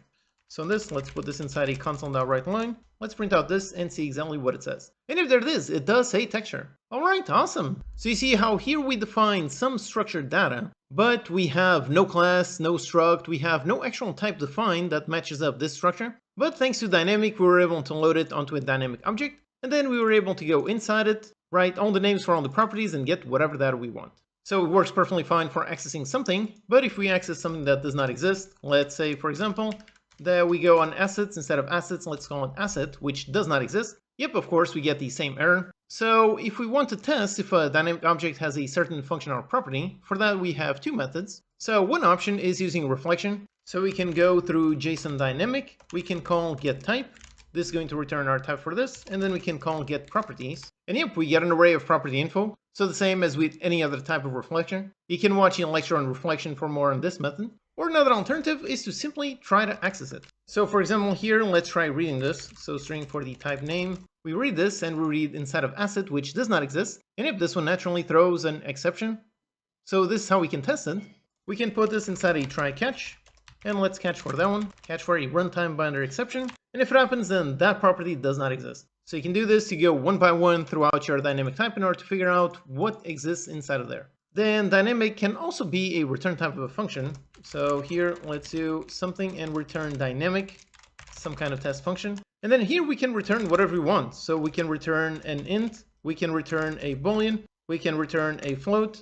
So in this, let's put this inside a console.writeLine. Let's print out this and see exactly what it says. And if there it is, it does say texture. All right, awesome. So you see how here we define some structured data, but we have no class, no struct, we have no actual type defined that matches up this structure. But thanks to dynamic, we were able to load it onto a dynamic object, and then we were able to go inside it, write all the names for all the properties and get whatever data we want. So it works perfectly fine for accessing something, but if we access something that does not exist, let's say for example, that we go on assets instead of assets, let's call it asset, which does not exist. Yep, of course, we get the same error. So if we want to test if a dynamic object has a certain function or property, for that we have two methods. So one option is using reflection. So we can go through JSON dynamic, we can call getType. This is going to return our type for this, and then we can call getProperties. And yep, we get an array of property info. So the same as with any other type of reflection. You can watch a lecture on reflection for more on this method. Or another alternative is to simply try to access it. So for example here, let's try reading this. So string for the type name. We read this and we read inside of asset, which does not exist. And if this one naturally throws an exception. So this is how we can test it. We can put this inside a try catch. And let's catch for that one. Catch for a runtime binder exception. And if it happens, then that property does not exist. So you can do this to go one by one throughout your dynamic type in order to figure out what exists inside of there. Then dynamic can also be a return type of a function. So here, let's do something and return dynamic, some kind of test function. And then here we can return whatever we want. So we can return an int, we can return a boolean, we can return a float.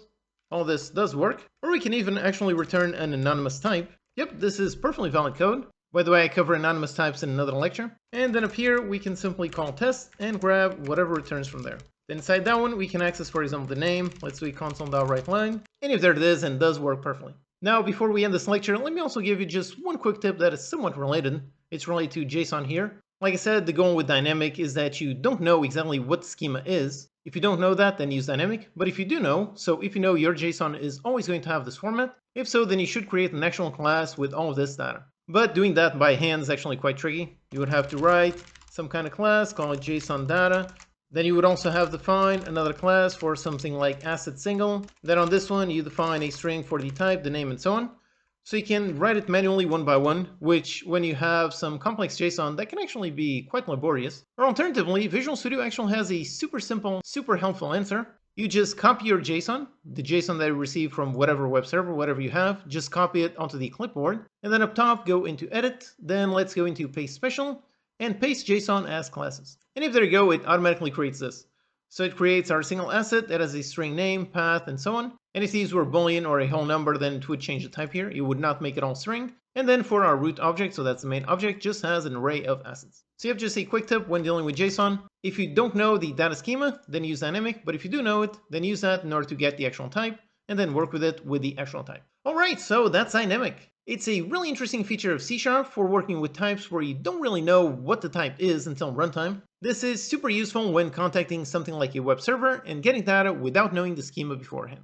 All this does work. Or we can even actually return an anonymous type. Yep, this is perfectly valid code. By the way, I cover anonymous types in another lecture. And then up here, we can simply call test and grab whatever returns from there. Inside that one, we can access, for example, the name. Let's do console.writeLine. And if there it is, and it does work perfectly. Now, before we end this lecture, let me also give you just one quick tip that is somewhat related. It's related to JSON here. Like I said, the goal with dynamic is that you don't know exactly what the schema is. If you don't know that, then use dynamic. But if you do know, so if you know your JSON is always going to have this format, if so, then you should create an actual class with all of this data. But doing that by hand is actually quite tricky. You would have to write some kind of class, call it JSON data. Then you would also have to define another class for something like asset single. Then on this one, you define a string for the type, the name, and so on. So you can write it manually one by one, which when you have some complex JSON, that can actually be quite laborious. Or alternatively, Visual Studio actually has a super simple, super helpful answer. You just copy your JSON, the JSON that you receive from whatever web server, whatever you have, just copy it onto the clipboard. And then up top, go into edit. Then let's go into paste special and paste JSON as classes. And if there you go, it automatically creates this. So it creates our single asset that has a string name, path, and so on. And if these were Boolean or a whole number, then it would change the type here. It would not make it all string. And then for our root object, so that's the main object, just has an array of assets. So you have just a quick tip when dealing with JSON. If you don't know the data schema, then use dynamic. But if you do know it, then use that in order to get the actual type and then work with it with the actual type. All right, so that's dynamic. It's a really interesting feature of C# for working with types where you don't really know what the type is until runtime. This is super useful when contacting something like a web server and getting data without knowing the schema beforehand.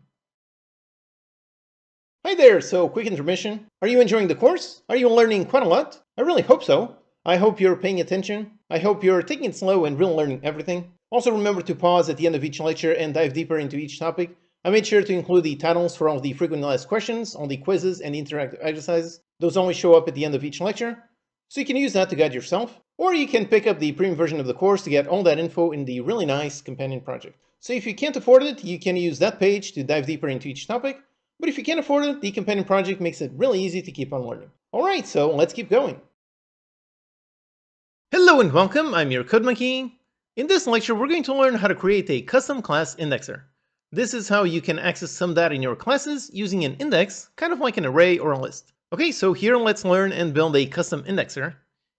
Hi there, so quick intermission. Are you enjoying the course? Are you learning quite a lot? I really hope so. I hope you're paying attention. I hope you're taking it slow and really learning everything. Also remember to pause at the end of each lecture and dive deeper into each topic. I made sure to include the titles for all the frequently asked questions, all the quizzes, and the interactive exercises. Those only show up at the end of each lecture, so you can use that to guide yourself. Or you can pick up the premium version of the course to get all that info in the really nice companion project. So if you can't afford it, you can use that page to dive deeper into each topic. But if you can't afford it, the companion project makes it really easy to keep on learning. Alright, so let's keep going. Hello and welcome, I'm your CodeMonkey. In this lecture, we're going to learn how to create a custom class indexer. This is how you can access some data in your classes using an index, kind of like an array or a list. Okay, so here let's learn and build a custom indexer.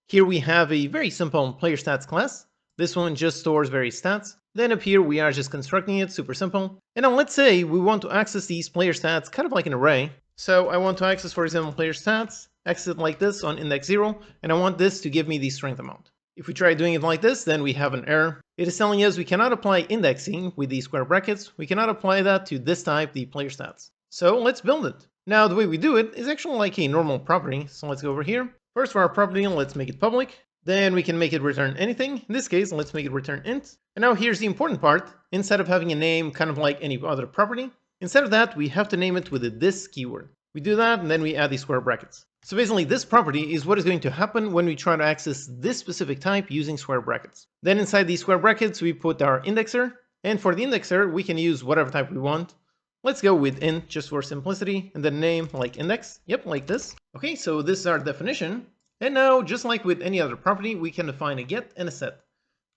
Here we have a very simple player stats class. This one just stores various stats. Then up here we are just constructing it, super simple. And now let's say we want to access these player stats kind of like an array. So I want to access, for example, player stats, access it like this on index 0, and I want this to give me the strength amount. If we try doing it like this, then we have an error. It is telling us we cannot apply indexing with these square brackets. We cannot apply that to this type, the player stats. So let's build it. Now the way we do it is actually like a normal property. So let's go over here. First for our property, let's make it public. Then we can make it return anything. In this case, let's make it return int. And now here's the important part. Instead of having a name kind of like any other property, instead of that, we have to name it with the this keyword. We do that, and then we add these square brackets. So basically, this property is what is going to happen when we try to access this specific type using square brackets. Then inside these square brackets, we put our indexer. And for the indexer, we can use whatever type we want. Let's go with int just for simplicity, and then name like index. Yep, like this. Okay, so this is our definition. And now, just like with any other property, we can define a get and a set.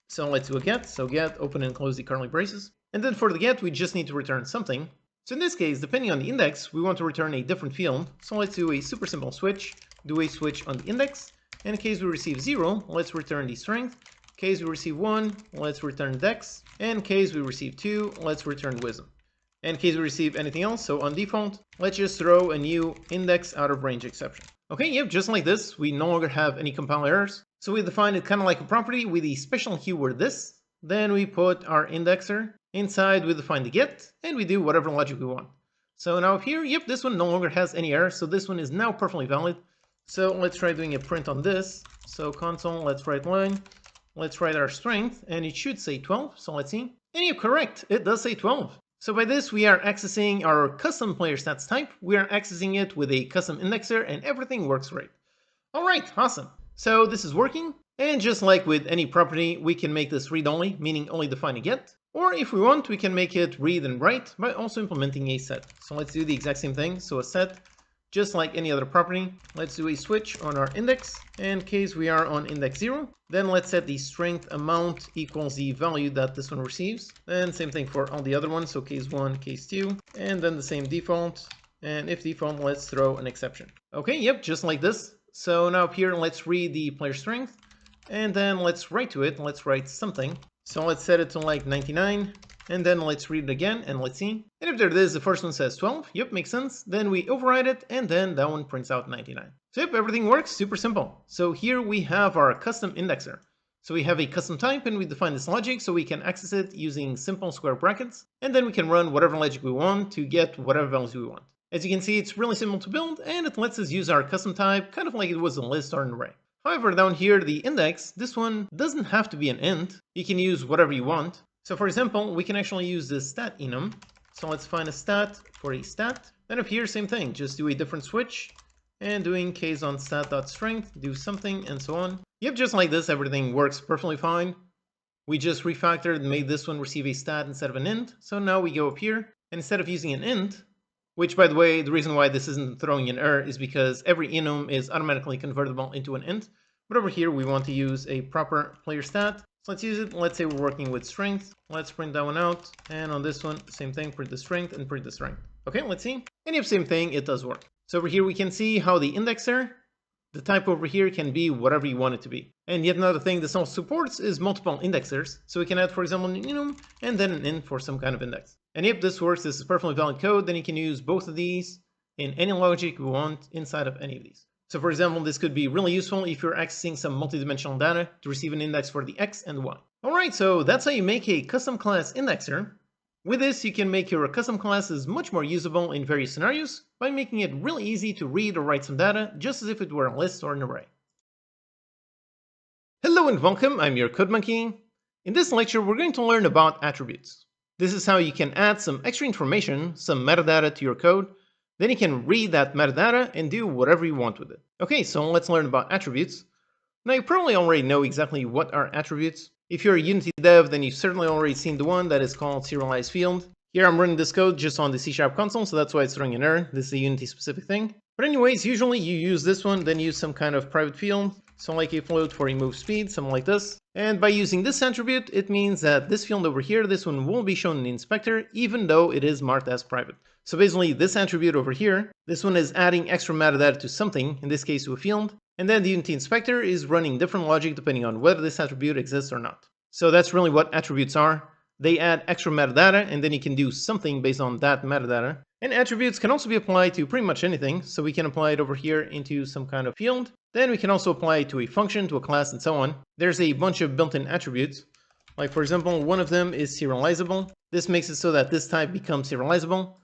So let's do a get. So get, open and close the curly braces. And then for the get, we just need to return something. So in this case, depending on the index, we want to return a different field. So let's do a super simple switch, do a switch on the index. And in case we receive 0, let's return the strength. In case we receive 1, let's return dex. And in case we receive 2, let's return wisdom. And in case we receive anything else, so on default, let's just throw a new index out of range exception. Okay, yep, just like this, we no longer have any compile errors. So we define it kind of like a property with the special keyword this. Then we put our indexer. Inside we define the get, and we do whatever logic we want. So now here, yep, this one no longer has any error, so this one is now perfectly valid. So let's try doing a print on this. So console, let's write line, let's write our strength, and it should say 12, so let's see. And you're correct, it does say 12. So by this, we are accessing our custom player stats type, we are accessing it with a custom indexer, and everything works great. Alright, awesome. So this is working, and just like with any property, we can make this read-only, meaning only define a get. Or if we want, we can make it read and write by also implementing a set. So let's do the exact same thing. So a set, just like any other property. Let's do a switch on our index. And in case we are on index 0, then let's set the strength amount equals the value that this one receives. And same thing for all the other ones. So case 1, case 2, and then the same default. And if default, let's throw an exception. Okay, yep, just like this. So now up here, let's read the player strength. And then let's write to it. Let's write something. So let's set it to like 99, and then let's read it again, and let's see. And if there it is, the first one says 12, yep, makes sense. Then we override it, and then that one prints out 99. So yep, everything works, super simple. So here we have our custom indexer. So we have a custom type, and we define this logic so we can access it using simple square brackets, and then we can run whatever logic we want to get whatever values we want. As you can see, it's really simple to build, and it lets us use our custom type kind of like it was a list or an array. However, down here, the index, this one doesn't have to be an int. You can use whatever you want. So for example, we can actually use the stat enum. So let's find a stat for a stat. Then up here, same thing, just do a different switch. And doing case on stat.strength, do something, and so on. Yep, just like this, everything works perfectly fine. We just refactored and made this one receive a stat instead of an int. So now we go up here, and instead of using an int, which, by the way, the reason why this isn't throwing an error is because every enum is automatically convertible into an int. But over here, we want to use a proper player stat. So let's use it. Let's say we're working with strength. Let's print that one out. And on this one, same thing, print the strength and print the strength. Okay, let's see. And if same thing, it does work. So over here, we can see how the indexer, the type over here can be whatever you want it to be. And yet another thing this also supports is multiple indexers. So we can add, for example, an enum and then an int for some kind of index. And if this works, this is perfectly valid code, then you can use both of these in any logic you want inside of any of these. So for example, this could be really useful if you're accessing some multidimensional data to receive an index for the X and Y. Alright, so that's how you make a custom class indexer. With this, you can make your custom classes much more usable in various scenarios by making it really easy to read or write some data, just as if it were a list or an array. Hello and welcome, I'm your CodeMonkey. In this lecture, we're going to learn about attributes. This is how you can add some extra information, some metadata to your code. Then you can read that metadata and do whatever you want with it. Okay, so let's learn about attributes. Now you probably already know exactly what are attributes. If you're a Unity dev, then you've certainly already seen the one that is called serialized field. Here I'm running this code just on the C# console, so that's why it's throwing an error. This is a Unity specific thing. But anyways, usually you use this one, then use some kind of private field. So like a float for a move speed, something like this. And by using this attribute, it means that this field over here, this one will be shown in the inspector, even though it is marked as private. So basically this attribute over here, this one is adding extra metadata to something, in this case to a field. And then the Unity inspector is running different logic depending on whether this attribute exists or not. So that's really what attributes are. They add extra metadata, and then you can do something based on that metadata. And attributes can also be applied to pretty much anything, so we can apply it over here into some kind of field. Then we can also apply it to a function, to a class, and so on. There's a bunch of built-in attributes. Like for example, one of them is serializable. This makes it so that this type becomes serializable.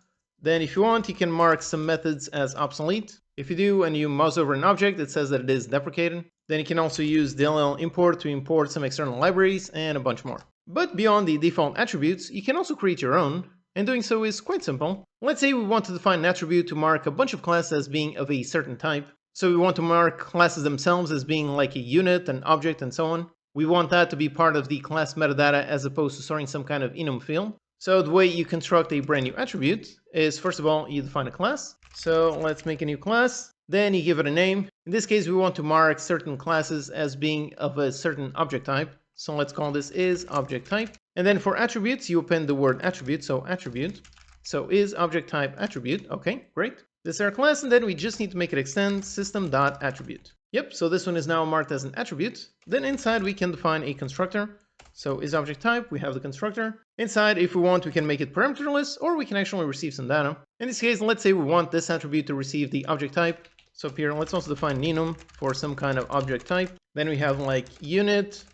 Then if you want, you can mark some methods as obsolete. If you do and you mouse over an object, it says that it is deprecated. Then you can also use DLL import to import some external libraries and a bunch more. But beyond the default attributes, you can also create your own, and doing so is quite simple. Let's say we want to define an attribute to mark a bunch of classes as being of a certain type. So we want to mark classes themselves as being like a unit, an object, and so on. We want that to be part of the class metadata as opposed to storing some kind of enum field. So the way you construct a brand new attribute is, first of all, you define a class. So let's make a new class. Then you give it a name. In this case, we want to mark certain classes as being of a certain object type. So let's call this is object type. And then for attributes, you append the word attribute, so attribute. So is object type attribute. Okay, great. This is our class, and then we just need to make it extend system.attribute. Yep, so this one is now marked as an attribute. Then inside we can define a constructor. So is object type, we have the constructor. Inside, if we want, we can make it parameterless, or we can actually receive some data. In this case, let's say we want this attribute to receive the object type. So up here, let's also define enum for some kind of object type. Then we have like unit,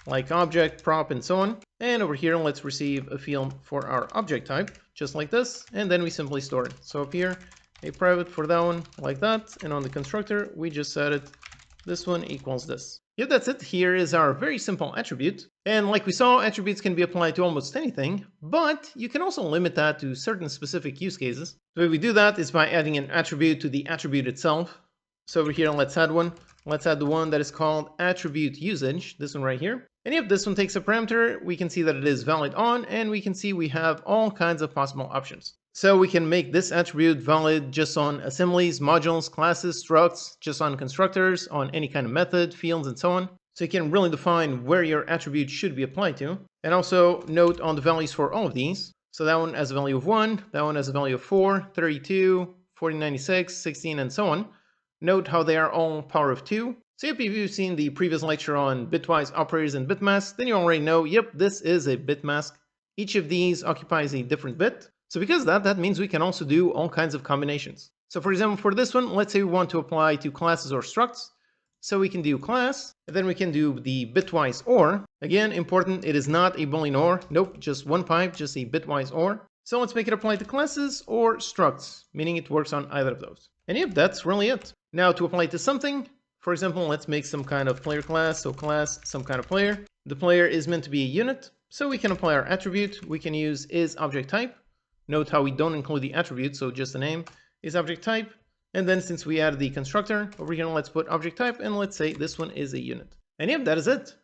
like object, prop, and so on. And over here, let's receive a field for our object type, just like this. And then we simply store it. So up here, a private for that one, like that. And on the constructor, we just set it, this one equals this. Yep, that's it. Here is our very simple attribute. And like we saw, attributes can be applied to almost anything, but you can also limit that to certain specific use cases. The way we do that is by adding an attribute to the attribute itself. So over here, let's add one. Let's add the one that is called attribute usage, this one right here. And if this one takes a parameter, we can see that it is valid on, and we can see we have all kinds of possible options. So we can make this attribute valid just on assemblies, modules, classes, structs, just on constructors, on any kind of method, fields, and so on. So you can really define where your attribute should be applied to. And also note on the values for all of these. So that one has a value of 1, that one has a value of 4, 32, 4096, 16, and so on. Note how they are all power of 2. So if you've seen the previous lecture on bitwise operators and bitmask, then you already know, yep, this is a bitmask. Each of these occupies a different bit. So because of that means we can also do all kinds of combinations. So for example, for this one, let's say we want to apply to classes or structs. So we can do class, and then we can do the bitwise OR. Again, important, it is not a Boolean OR. Nope, just one pipe, just a bitwise OR. So let's make it apply to classes or structs, meaning it works on either of those. And yep, that's really it. Now to apply to something, for example, let's make some kind of player class. So class, some kind of player. The player is meant to be a unit. So we can apply our attribute. We can use is object type. Note how we don't include the attribute, so just the name is object type. And then since we added the constructor, over here let's put object type, and let's say this one is a unit. And yep, that is it.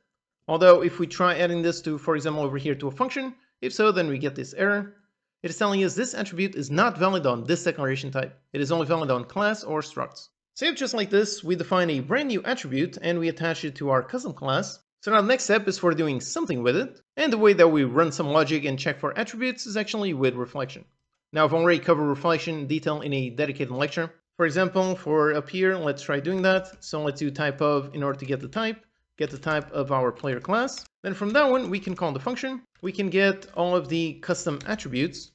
Although if we try adding this to, for example, over here to a function, if so, then we get this error. It is telling us this attribute is not valid on this declaration type. It is only valid on class or structs. So yep, just like this, we define a brand new attribute and we attach it to our custom class. So now the next step is for doing something with it. And the way that we run some logic and check for attributes is actually with reflection. Now I've already covered reflection in detail in a dedicated lecture. For example, for up here, let's try doing that. So let's do type of in order to get the type of our player class. Then from that one, we can call the function. We can get all of the custom attributes.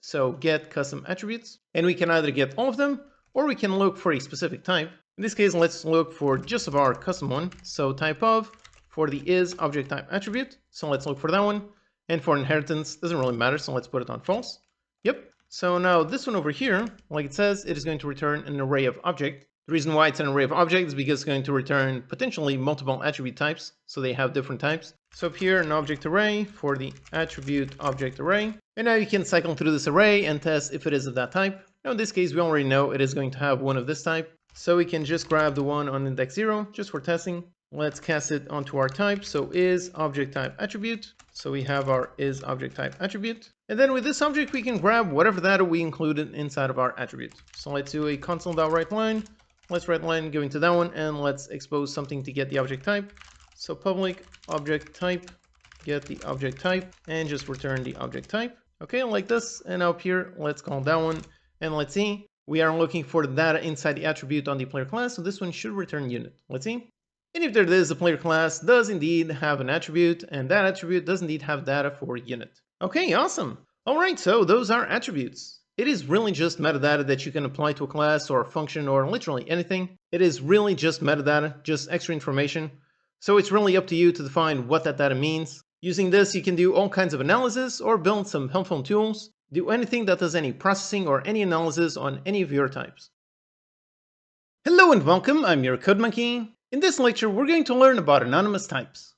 So get custom attributes. And we can either get all of them, or we can look for a specific type. In this case, let's look for just of our custom one. So type of for the is object type attribute. So let's look for that one. And for inheritance, doesn't really matter. So let's put it on false. Yep. So now this one over here, like it says, it is going to return an array of object. The reason why it's an array of objects is because it's going to return potentially multiple attribute types. So they have different types. So up here, an object array for the attribute object array. And now you can cycle through this array and test if it is of that type. Now in this case, we already know it is going to have one of this type. So we can just grab the one on index 0 just for testing. Let's cast it onto our type. So is object type attribute. So we have our is object type attribute. And then with this object, we can grab whatever data we included inside of our attribute. So let's do a console.writeLine. Let's write line going to that one, and let's expose something to get the object type. So public object type, get the object type, and just return the object type. Okay, like this. And up here, let's call that one. And let's see, we are looking for the data inside the attribute on the player class. So this one should return unit. Let's see. And if there is, the player class does indeed have an attribute, and that attribute does indeed have data for unit. Okay, awesome. Alright, so those are attributes. It is really just metadata that you can apply to a class or a function or literally anything. It is really just metadata, just extra information. So it's really up to you to define what that data means. Using this, you can do all kinds of analysis or build some helpful tools. Do anything that does any processing or any analysis on any of your types. Hello and welcome, I'm your CodeMonkey. In this lecture, we're going to learn about anonymous types.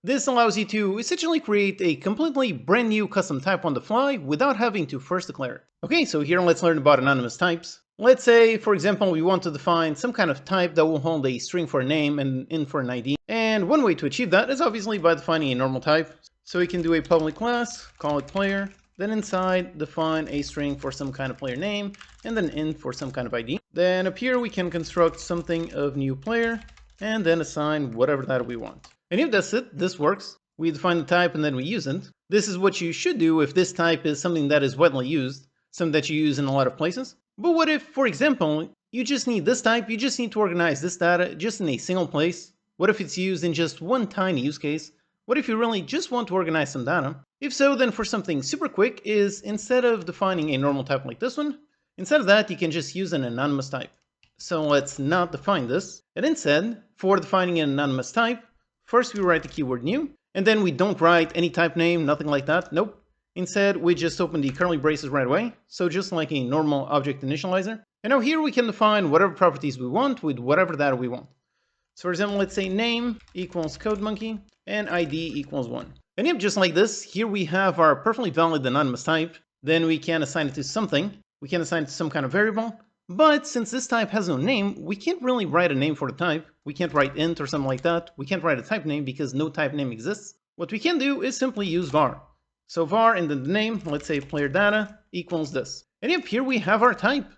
This allows you to essentially create a completely brand new custom type on the fly without having to first declare it. Okay, so here let's learn about anonymous types. Let's say, for example, we want to define some kind of type that will hold a string for a name and an int for an ID. And one way to achieve that is obviously by defining a normal type. So we can do a public class, call it player, then inside define a string for some kind of player name, and then int for some kind of ID. Then up here we can construct something of new player, and then assign whatever data we want. And if that's it, this works. We define the type and then we use it. This is what you should do if this type is something that is widely used, something that you use in a lot of places. But what if, for example, you just need this type, you just need to organize this data just in a single place? What if it's used in just one tiny use case? What if you really just want to organize some data? If so, then for something super quick is instead of defining a normal type like this one, instead of that, you can just use an anonymous type. So let's not define this. And instead, for defining an anonymous type, first we write the keyword new, and then we don't write any type name, nothing like that, nope. Instead, we just open the curly braces right away, so just like a normal object initializer. And now here we can define whatever properties we want with whatever data we want. So for example, let's say name equals CodeMonkey, and ID equals 1. And yep, just like this, here we have our perfectly valid anonymous type. Then we can assign it to something. We can assign it to some kind of variable. But since this type has no name, we can't really write a name for the type. We can't write int or something like that. We can't write a type name because no type name exists. What we can do is simply use var. So var and then the name, let's say player data equals this. And yep, here we have our type.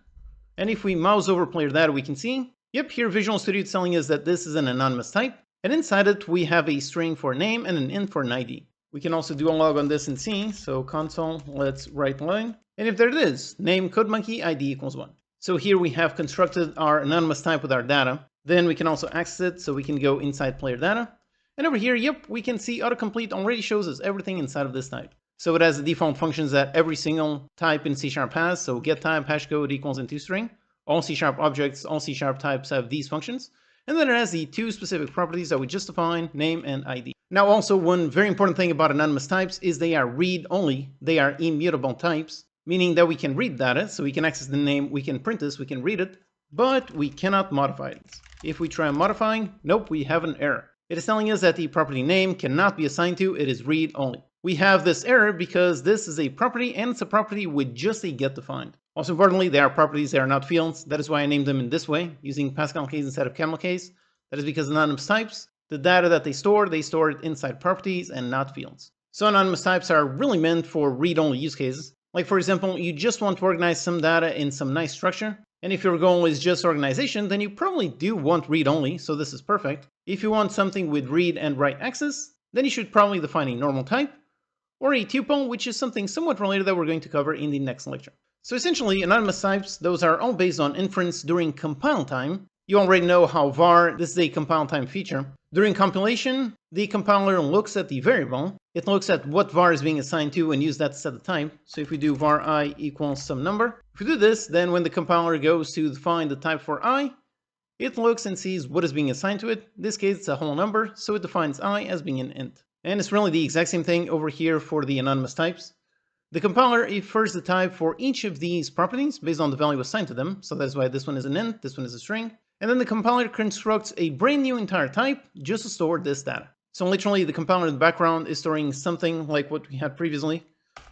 And if we mouse over player data, we can see, yep, here Visual Studio is telling us that this is an anonymous type. And inside it, we have a string for name and an int for an ID. We can also do a log on this and see. So console, let's write line. And if there it is, name CodeMonkey, ID equals 1. So here we have constructed our anonymous type with our data. Then we can also access it, so we can go inside player data. And over here, yep, we can see autocomplete already shows us everything inside of this type. So it has the default functions that every single type in C# has. So get type hashcode equals into string. All C# objects, all C# types have these functions. And then it has the two specific properties that we just defined, name and ID. Now also, one very important thing about anonymous types is they are read-only. They are immutable types, meaning that we can read data, so we can access the name, we can print this, we can read it, but we cannot modify it. If we try modifying, nope, we have an error. It is telling us that the property name cannot be assigned to, it is read-only. We have this error because this is a property and it's a property with just a get defined. Also importantly, they are properties, they are not fields. That is why I named them in this way, using Pascal case instead of camel case. That is because anonymous types, the data that they store it inside properties and not fields. So anonymous types are really meant for read-only use cases. Like for example, you just want to organize some data in some nice structure. And if your goal is just organization, then you probably do want read-only, so this is perfect. If you want something with read and write access, then you should probably define a normal type, or a tuple, which is something somewhat related that we're going to cover in the next lecture. So essentially, anonymous types, those are all based on inference during compile time. You already know how var, this is a compile time feature. During compilation, the compiler looks at the variable. It looks at what var is being assigned to and use that to set the type. So if we do var I equals some number, if we do this, then when the compiler goes to define the type for I, it looks and sees what is being assigned to it. In this case, it's a whole number, so it defines I as being an int. And it's really the exact same thing over here for the anonymous types. The compiler infers the type for each of these properties based on the value assigned to them. So that's why this one is an int, this one is a string. And then the compiler constructs a brand new entire type just to store this data. So literally the compiler in the background is storing something like what we had previously.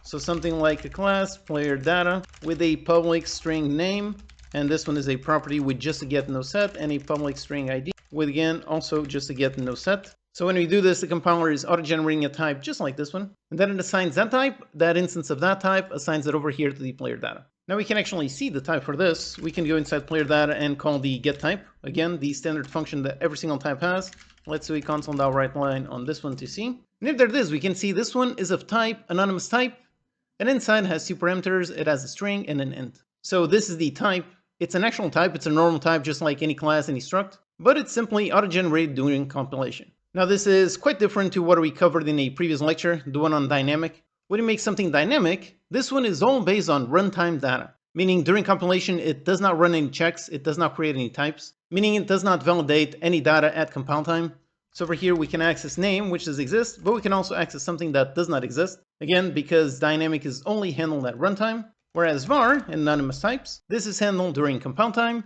So something like a class, player data, with a public string name. And this one is a property with just a get no set, and a public string ID with again also just a get no set. So when we do this, the compiler is auto-generating a type just like this one. And then it assigns that type, that instance of that type, assigns it over here to the player data. Now we can actually see the type for this. We can go inside player data and call the get type. Again, the standard function that every single type has. Let's do a console.writeLine on this one to see. And if there it is, we can see this one is of type, anonymous type. And inside has two parameters. It has a string and an int. So this is the type. It's an actual type. It's a normal type, just like any class, any struct. but it's simply auto-generated during compilation. Now this is quite different to what we covered in a previous lecture, the one on dynamic. When you make something dynamic, this one is all based on runtime data, meaning during compilation it does not run any checks, it does not create any types, meaning it does not validate any data at compile time. So over here we can access name, which does exist, but we can also access something that does not exist. Again, because dynamic is only handled at runtime, whereas var and anonymous types, this is handled during compile time.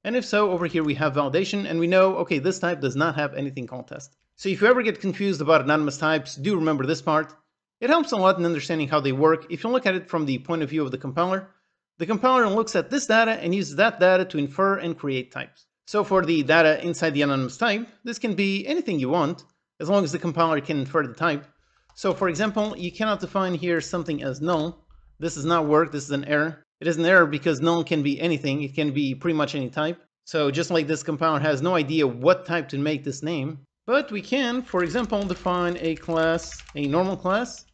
And if so, over here we have validation and we know, okay, this type does not have anything called test. So if you ever get confused about anonymous types, do remember this part. It helps a lot in understanding how they work. If you look at it from the point of view of the compiler looks at this data and uses that data to infer and create types. So for the data inside the anonymous type, this can be anything you want, as long as the compiler can infer the type. So for example, you cannot define here something as null. This does not work, this is an error. It is an error because null can be anything, it can be pretty much any type. So just like this compiler has no idea what type to make this name, but we can, for example, define a class, a normal class,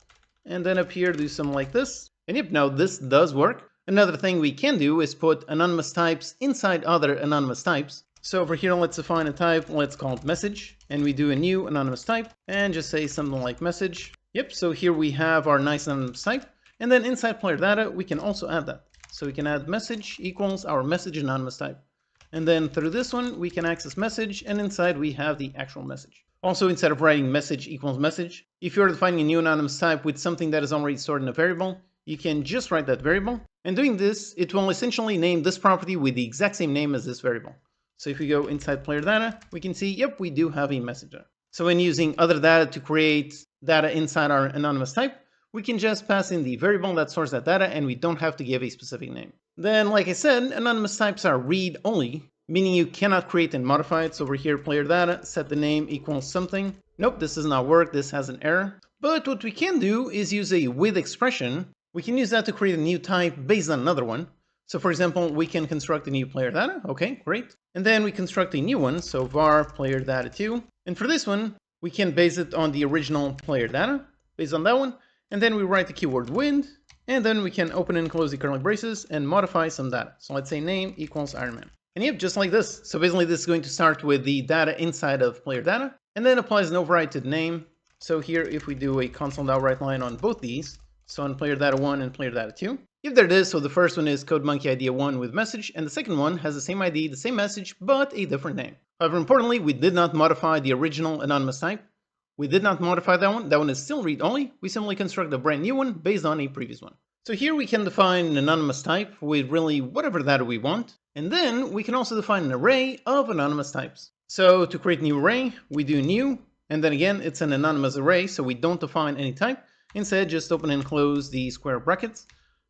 and then up here do something like this. And yep, now this does work. Another thing we can do is put anonymous types inside other anonymous types. So over here, let's define a type, let's call it message, and we do a new anonymous type, and just say something like message. Yep, so here we have our nice anonymous type, and then inside player data, we can also add that. So we can add message equals our message anonymous type. And then through this one, we can access message, and inside we have the actual message. Also, instead of writing message equals message, if you're defining a new anonymous type with something that is already stored in a variable, you can just write that variable. And doing this, it will essentially name this property with the exact same name as this variable. So if we go inside player data, we can see, yep, we do have a message there. So when using other data to create data inside our anonymous type, we can just pass in the variable that stores that data and we don't have to give a specific name. Then, like I said, anonymous types are read-only, meaning you cannot create and modify it. So over here, player data, set the name equals something. Nope, this does not work, this has an error. But what we can do is use a with expression. We can use that to create a new type based on another one. So for example, we can construct a new player data. Okay, great. And then we construct a new one. So var player data 2. And for this one, we can base it on the original player data based on that one. And then we write the keyword with, and then we can open and close the curly braces and modify some data. So let's say name equals Ironman. And yep, just like this. So basically this is going to start with the data inside of player data, and then applies an override to the name. So here, if we do a console.write line on both these, so on player data 1 and player data 2, if there it is, so the first one is CodeMonkey idea 1 with message, and the second one has the same ID, the same message, but a different name. However, importantly, we did not modify the original anonymous type. We did not modify that one. That one is still read-only. We simply construct a brand new one based on a previous one. So here we can define an anonymous type with really whatever data we want. And then we can also define an array of anonymous types. So to create a new array, we do new, and then again, it's an anonymous array, so we don't define any type. Instead, just open and close the square brackets,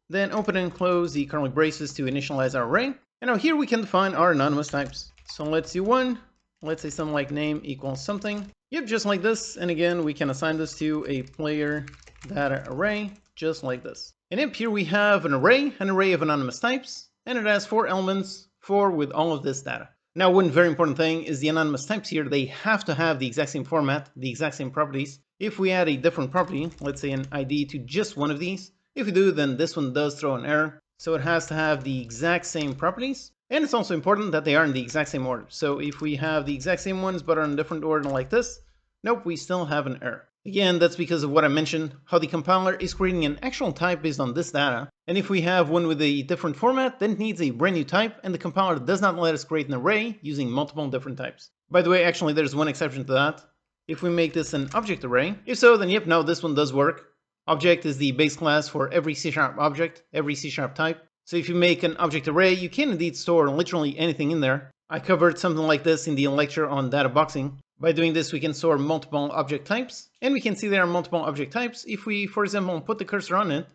then open and close the curly braces to initialize our array. And now here we can define our anonymous types. So let's do one. Let's say something like name equals something. Yep, just like this. And again, we can assign this to a player data array, just like this. And yep, here we have an array of anonymous types, and it has 4 elements, 4 with all of this data. Now, one very important thing is the anonymous types here, they have to have the exact same format, the exact same properties. If we add a different property, let's say an ID to just one of these, if we do, then this one does throw an error. So it has to have the exact same properties. And it's also important that they are in the exact same order. So if we have the exact same ones but are in a different order like this, nope, we still have an error. Again, that's because of what I mentioned, how the compiler is creating an actual type based on this data. And if we have one with a different format, then it needs a brand new type, and the compiler does not let us create an array using multiple different types. By the way, actually there's one exception to that. If we make this an object array, if so, then yep, now this one does work. Object is the base class for every C# object, every C# type. So if you make an object array, you can indeed store literally anything in there. I covered something like this in the lecture on data boxing. By doing this, we can store multiple object types, and we can see there are multiple object types if we, for example, put the cursor on it.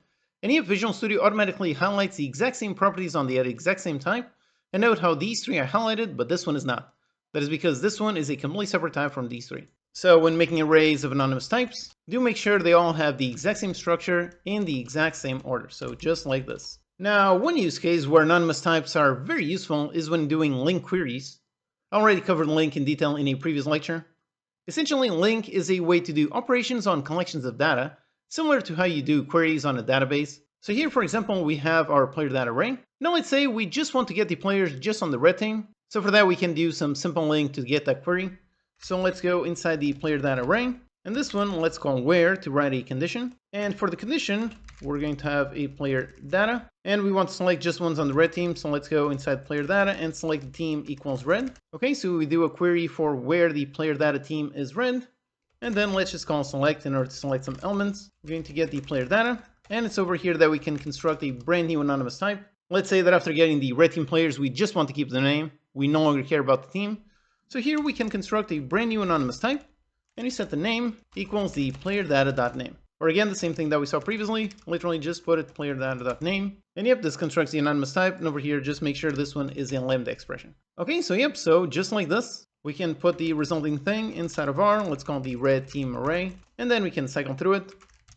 And here Visual Studio automatically highlights the exact same properties on the exact same type. And note how these 3 are highlighted, but this one is not. That is because this one is a completely separate type from these 3. So when making arrays of anonymous types, do make sure they all have the exact same structure in the exact same order. So just like this. Now, one use case where anonymous types are very useful is when doing LINQ queries. I already covered LINQ in detail in a previous lecture. Essentially, LINQ is a way to do operations on collections of data, similar to how you do queries on a database. So here, for example, we have our player data array. Now let's say we just want to get the players just on the red team. So for that, we can do some simple link to get that query. So let's go inside the player data array. And this one, let's call where to write a condition. And for the condition, we're going to have a player data. And we want to select just ones on the red team. So let's go inside player data and select the team equals red. Okay, so we do a query for where the player data team is red. And then let's just call select in order to select some elements. We're going to get the player data. And it's over here that we can construct a brand new anonymous type. Let's say that after getting the red team players, we just want to keep the name. We no longer care about the team. So here we can construct a brand new anonymous type. And you set the name equals the player data.name. Or again, the same thing that we saw previously, literally just put it player data.name. And yep, this constructs the anonymous type. And over here, just make sure this one is a lambda expression. Okay, so yep, so just like this, we can put the resulting thing inside of our, let's call it the red team array. And then we can cycle through it.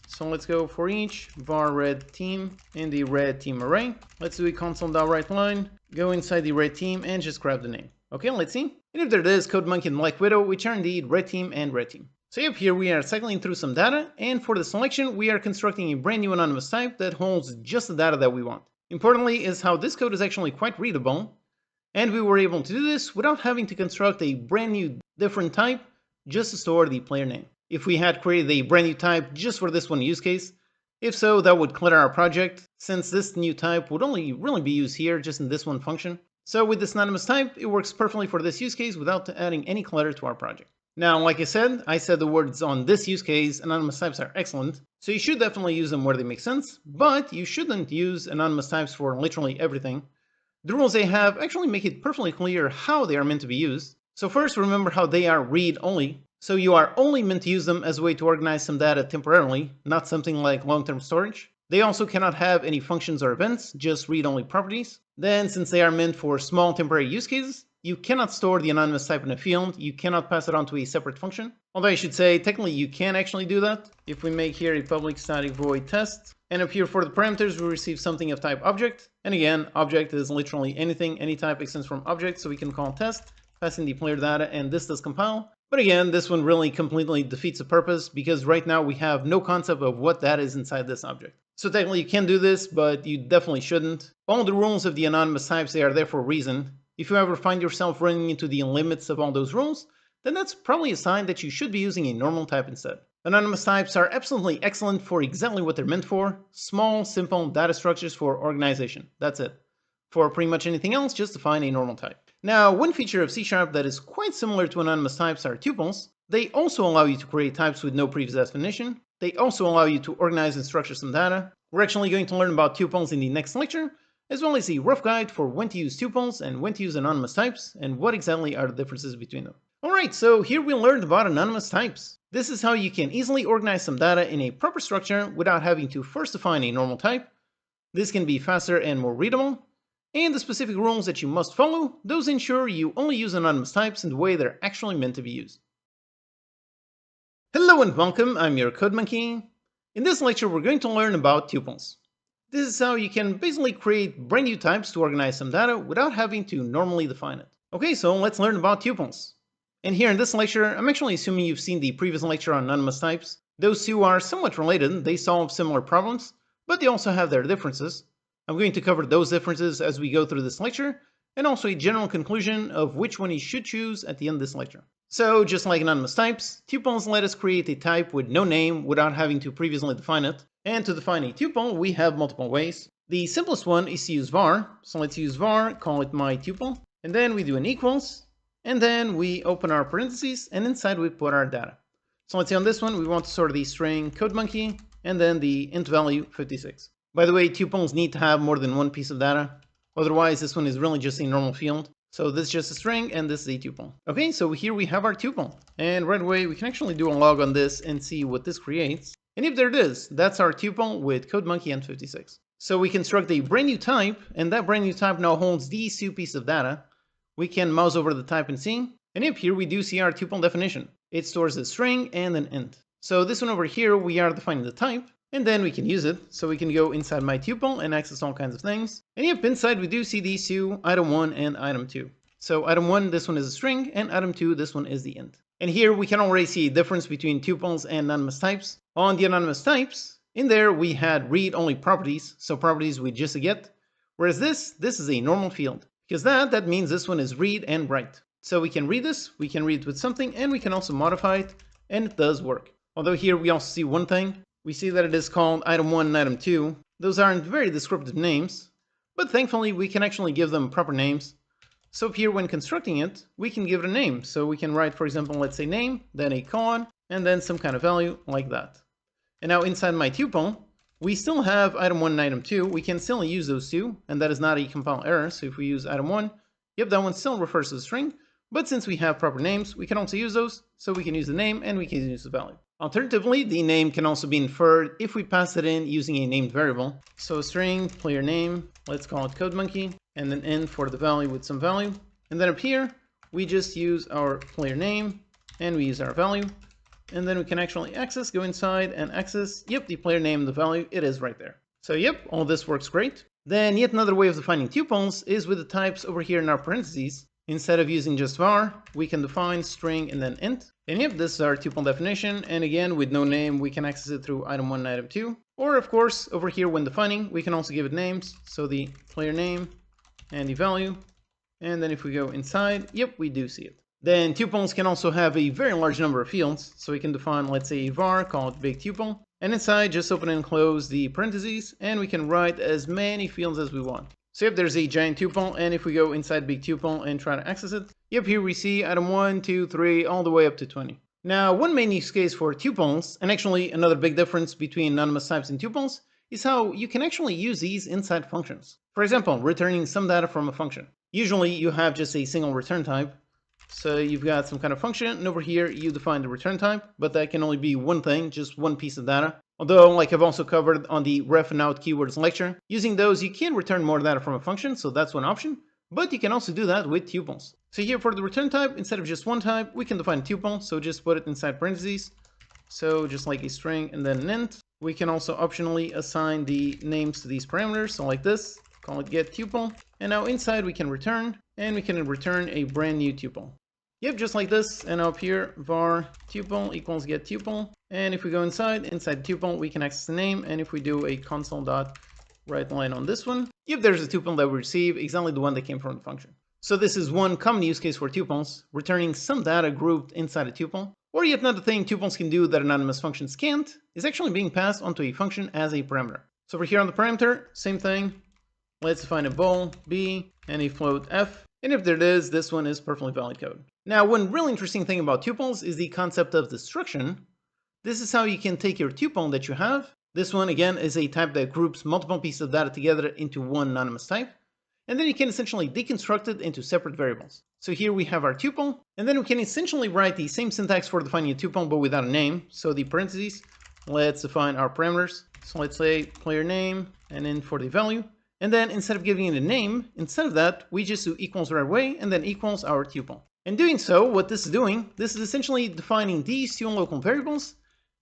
So let's go for each var red team in the red team array. Let's do a console.writeLine, go inside the red team and just grab the name. Okay, let's see. And if there it is, CodeMonkey and Black Widow, which are indeed red team and red team. So yep, here we are cycling through some data, and for the selection, we are constructing a brand new anonymous type that holds just the data that we want. Importantly is how this code is actually quite readable, and we were able to do this without having to construct a brand new different type just to store the player name. If we had created a brand new type just for this one use case, if so, that would clutter our project, since this new type would only really be used here just in this one function. So with this anonymous type, it works perfectly for this use case without adding any clutter to our project. Now, like I said the words on this use case, anonymous types are excellent, so you should definitely use them where they make sense, but you shouldn't use anonymous types for literally everything. The rules they have actually make it perfectly clear how they are meant to be used. So first, remember how they are read-only. So you are only meant to use them as a way to organize some data temporarily, not something like long-term storage. They also cannot have any functions or events, just read-only properties. Then, since they are meant for small temporary use cases, you cannot store the anonymous type in a field, you cannot pass it on to a separate function. Although I should say, technically you can actually do that. If we make here a public static void test, and up here for the parameters, we receive something of type object. And again, object is literally anything, any type extends from object, so we can call test, pass in the player data, and this does compile. But again, this one really completely defeats the purpose, because right now we have no concept of what that is inside this object. So technically you can do this, but you definitely shouldn't. All the rules of the anonymous types, they are there for a reason. If you ever find yourself running into the limits of all those rules, then that's probably a sign that you should be using a normal type instead. Anonymous types are absolutely excellent for exactly what they're meant for. Small, simple data structures for organization. That's it. For pretty much anything else, just define a normal type. Now, one feature of C# that is quite similar to anonymous types are tuples. They also allow you to create types with no previous definition. They also allow you to organize and structure some data. We're actually going to learn about tuples in the next lecture, as well as a rough guide for when to use tuples and when to use anonymous types, and what exactly are the differences between them. Alright, so here we learned about anonymous types. This is how you can easily organize some data in a proper structure without having to first define a normal type. This can be faster and more readable. And the specific rules that you must follow, those ensure you only use anonymous types in the way they're actually meant to be used. Hello and welcome, I'm your CodeMonkey. In this lecture we're going to learn about tuples. This is how you can basically create brand new types to organize some data without having to normally define it. Okay, so let's learn about tuples. And here in this lecture, I'm actually assuming you've seen the previous lecture on anonymous types. Those two are somewhat related, they solve similar problems, but they also have their differences. I'm going to cover those differences as we go through this lecture, and also a general conclusion of which one you should choose at the end of this lecture. So, just like anonymous types, tuples let us create a type with no name without having to previously define it. And to define a tuple, we have multiple ways. The simplest one is to use var, so let's use var, call it mytuple, and then we do an equals, and then we open our parentheses, and inside we put our data. So let's say on this one, we want to store the string CodeMonkey, and then the int value 56. By the way, tuples need to have more than one piece of data. Otherwise, this one is really just a normal field. So this is just a string, and this is a tuple. Okay, so here we have our tuple. And right away, we can actually do a log on this and see what this creates. And if there it is, that's our tuple with CodeMonkey and 56. So we construct a brand new type, and that brand new type now holds these two pieces of data. We can mouse over the type and see. And if here we do see our tuple definition. It stores a string and an int. So this one over here, we are defining the type. And then we can use it, so we can go inside my tuple and access all kinds of things. And yep, inside we do see these two, item 1 and item 2. So item 1, this one is a string, and item 2, this one is the int. And here we can already see a difference between tuples and anonymous types. On the anonymous types, in there we had read-only properties, so properties with just a get. Whereas this is a normal field. because that means this one is read and write. So we can read this, we can read it with something, and we can also modify it, and it does work. Although here we also see one thing. We see that it is called item 1 and item 2. Those aren't very descriptive names, but thankfully we can actually give them proper names. So here when constructing it, we can give it a name. So we can write, for example, let's say name, then a colon, and then some kind of value like that. And now inside my tuple, we still have item 1 and item 2. We can still use those two, and that is not a compile error. So if we use item 1, yep, that one still refers to the string. But since we have proper names, we can also use those. So we can use the name and we can use the value. Alternatively, the name can also be inferred if we pass it in using a named variable. So string player name, let's call it CodeMonkey, and then in for the value with some value. And then up here, we just use our player name and we use our value. And then we can actually access, go inside and access, yep, the player name, the value, it is right there. So yep, all this works great. Then yet another way of defining tuples is with the types over here in our parentheses. Instead of using just var, we can define string and then int. And yep, this is our tuple definition. And again, with no name, we can access it through item 1 and item 2. Or of course, over here when defining, we can also give it names. So the player name and the value. And then if we go inside, yep, we do see it. Then tuples can also have a very large number of fields. So we can define, let's say, a var, call it big tuple. And inside, just open and close the parentheses. And we can write as many fields as we want. So yep, there's a giant tuple, and if we go inside big tuple and try to access it, yep, here we see item 1, 2, 3, all the way up to 20. Now, one main use case for tuples, and actually another big difference between anonymous types and tuples, is how you can actually use these inside functions. For example, returning some data from a function. Usually you have just a single return type. So you've got some kind of function, and over here you define the return type, but that can only be one thing, just one piece of data. Although, like I've also covered on the ref and out keywords lecture, using those you can return more data from a function, so that's one option, but you can also do that with tuples. So here for the return type, instead of just one type, we can define a tuple, so just put it inside parentheses. So just like a string and then an int. We can also optionally assign the names to these parameters, so like this, call it get tuple. And now inside we can return, and we can return a brand new tuple. Yep, just like this, and up here, var tuple equals get tuple. And if we go inside tuple, we can access the name, and if we do a console.writeLine on this one, yep, there's a tuple that we receive, exactly the one that came from the function. So this is one common use case for tuples, returning some data grouped inside a tuple. Or yet another thing tuples can do that anonymous functions can't, is actually being passed onto a function as a parameter. So over here on the parameter, same thing. Let's define a bool, b, and a float, f. And if there it is, this one is perfectly valid code. Now, one really interesting thing about tuples is the concept of destruction. This is how you can take your tuple that you have. This one, again, is a type that groups multiple pieces of data together into one anonymous type. And then you can essentially deconstruct it into separate variables. So here we have our tuple, and then we can essentially write the same syntax for defining a tuple, but without a name. So the parentheses, let's define our parameters. So let's say player name, and then for the value. And then instead of giving it a name, instead of that, we just do equals right away, and then equals our tuple. In doing so, what this is doing, this is essentially defining these two local variables,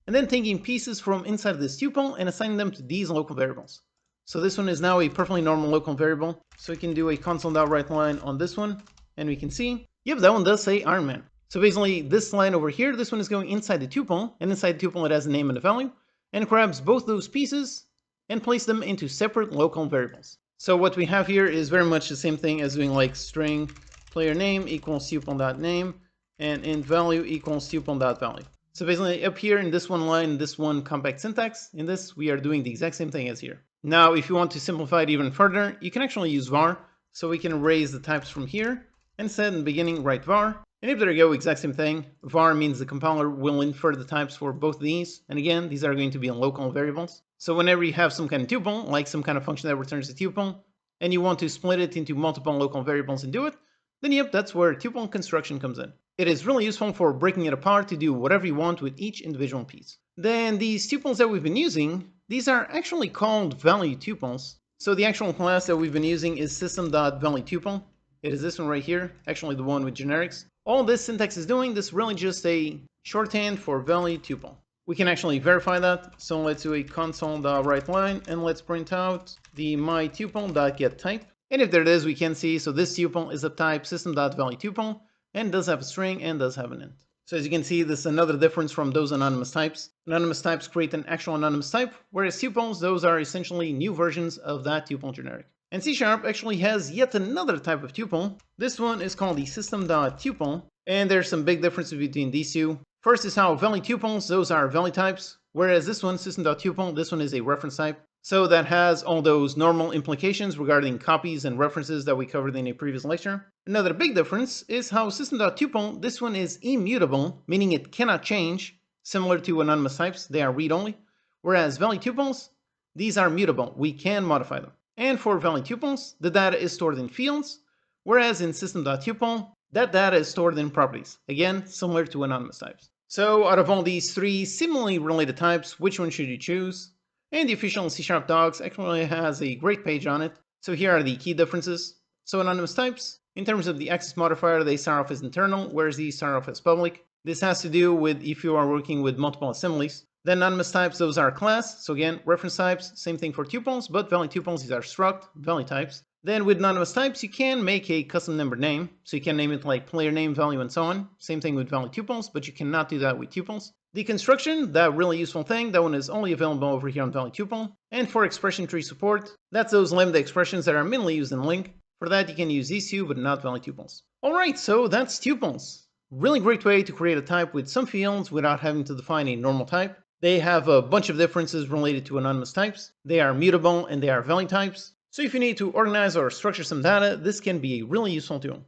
and then taking pieces from inside of this tuple and assigning them to these local variables. So this one is now a perfectly normal local variable. So we can do a console.writeLine on this one, and we can see, yep, that one does say Iron Man. So basically, this line over here, this one is going inside the tuple, and inside the tuple it has a name and a value, and it grabs both those pieces and place them into separate local variables. So what we have here is very much the same thing as doing like string player name equals tuple.name and int value equals tuple.value. So basically up here in this one line, this one compact syntax, in this we are doing the exact same thing as here. Now if you want to simplify it even further, you can actually use var, so we can erase the types from here and set in the beginning write var. And if there you go, exact same thing. Var means the compiler will infer the types for both of these. And again, these are going to be in local variables. So whenever you have some kind of tuple, like some kind of function that returns a tuple, and you want to split it into multiple local variables and do it, then yep, that's where tuple construction comes in. It is really useful for breaking it apart to do whatever you want with each individual piece. Then these tuples that we've been using, these are actually called value tuples. So the actual class that we've been using is system.valueTuple. It is this one right here, actually the one with generics. All this syntax is doing, this is really just a shorthand for value tuple. We can actually verify that. So let's do a console.writeLine and let's print out the mytuple.getType. And if there it is, we can see, so this tuple is of type system.valueTuple and does have a string and does have an int. So as you can see, this is another difference from those anonymous types. Anonymous types create an actual anonymous type, whereas tuples, those are essentially new versions of that tuple generic. And C# actually has yet another type of tuple. This one is called the system.tuple, and there's some big differences between these two. First is how valley tuples, those are valley types, whereas this one, system.tuple, this one is a reference type. So that has all those normal implications regarding copies and references that we covered in a previous lecture. Another big difference is how system.tuple, this one is immutable, meaning it cannot change, similar to anonymous types, they are read-only. Whereas valley tuples, these are mutable, we can modify them. And for valley tuples, the data is stored in fields, whereas in system.tuple, that data is stored in properties, again, similar to anonymous types. So out of all these three seemingly related types, which one should you choose? And the official C# docs actually has a great page on it. So here are the key differences. So anonymous types, in terms of the access modifier, they start off as internal, whereas these start off as public. This has to do with if you are working with multiple assemblies. Then anonymous types, those are class. So again, reference types, same thing for tuples, but valley tuples, these are struct, valley types. Then with anonymous types, you can make a custom numbered name. So you can name it like player name, value, and so on. Same thing with valley tuples, but you cannot do that with tuples. The construction, that really useful thing, that one is only available over here on valley tuple. And for expression tree support, that's those lambda expressions that are mainly used in LINQ. For that, you can use these two, but not valley tuples. Alright, so that's tuples. Really great way to create a type with some fields without having to define a normal type. They have a bunch of differences related to anonymous types. They are mutable and they are valley types. So if you need to organize or structure some data, this can be a really useful tool.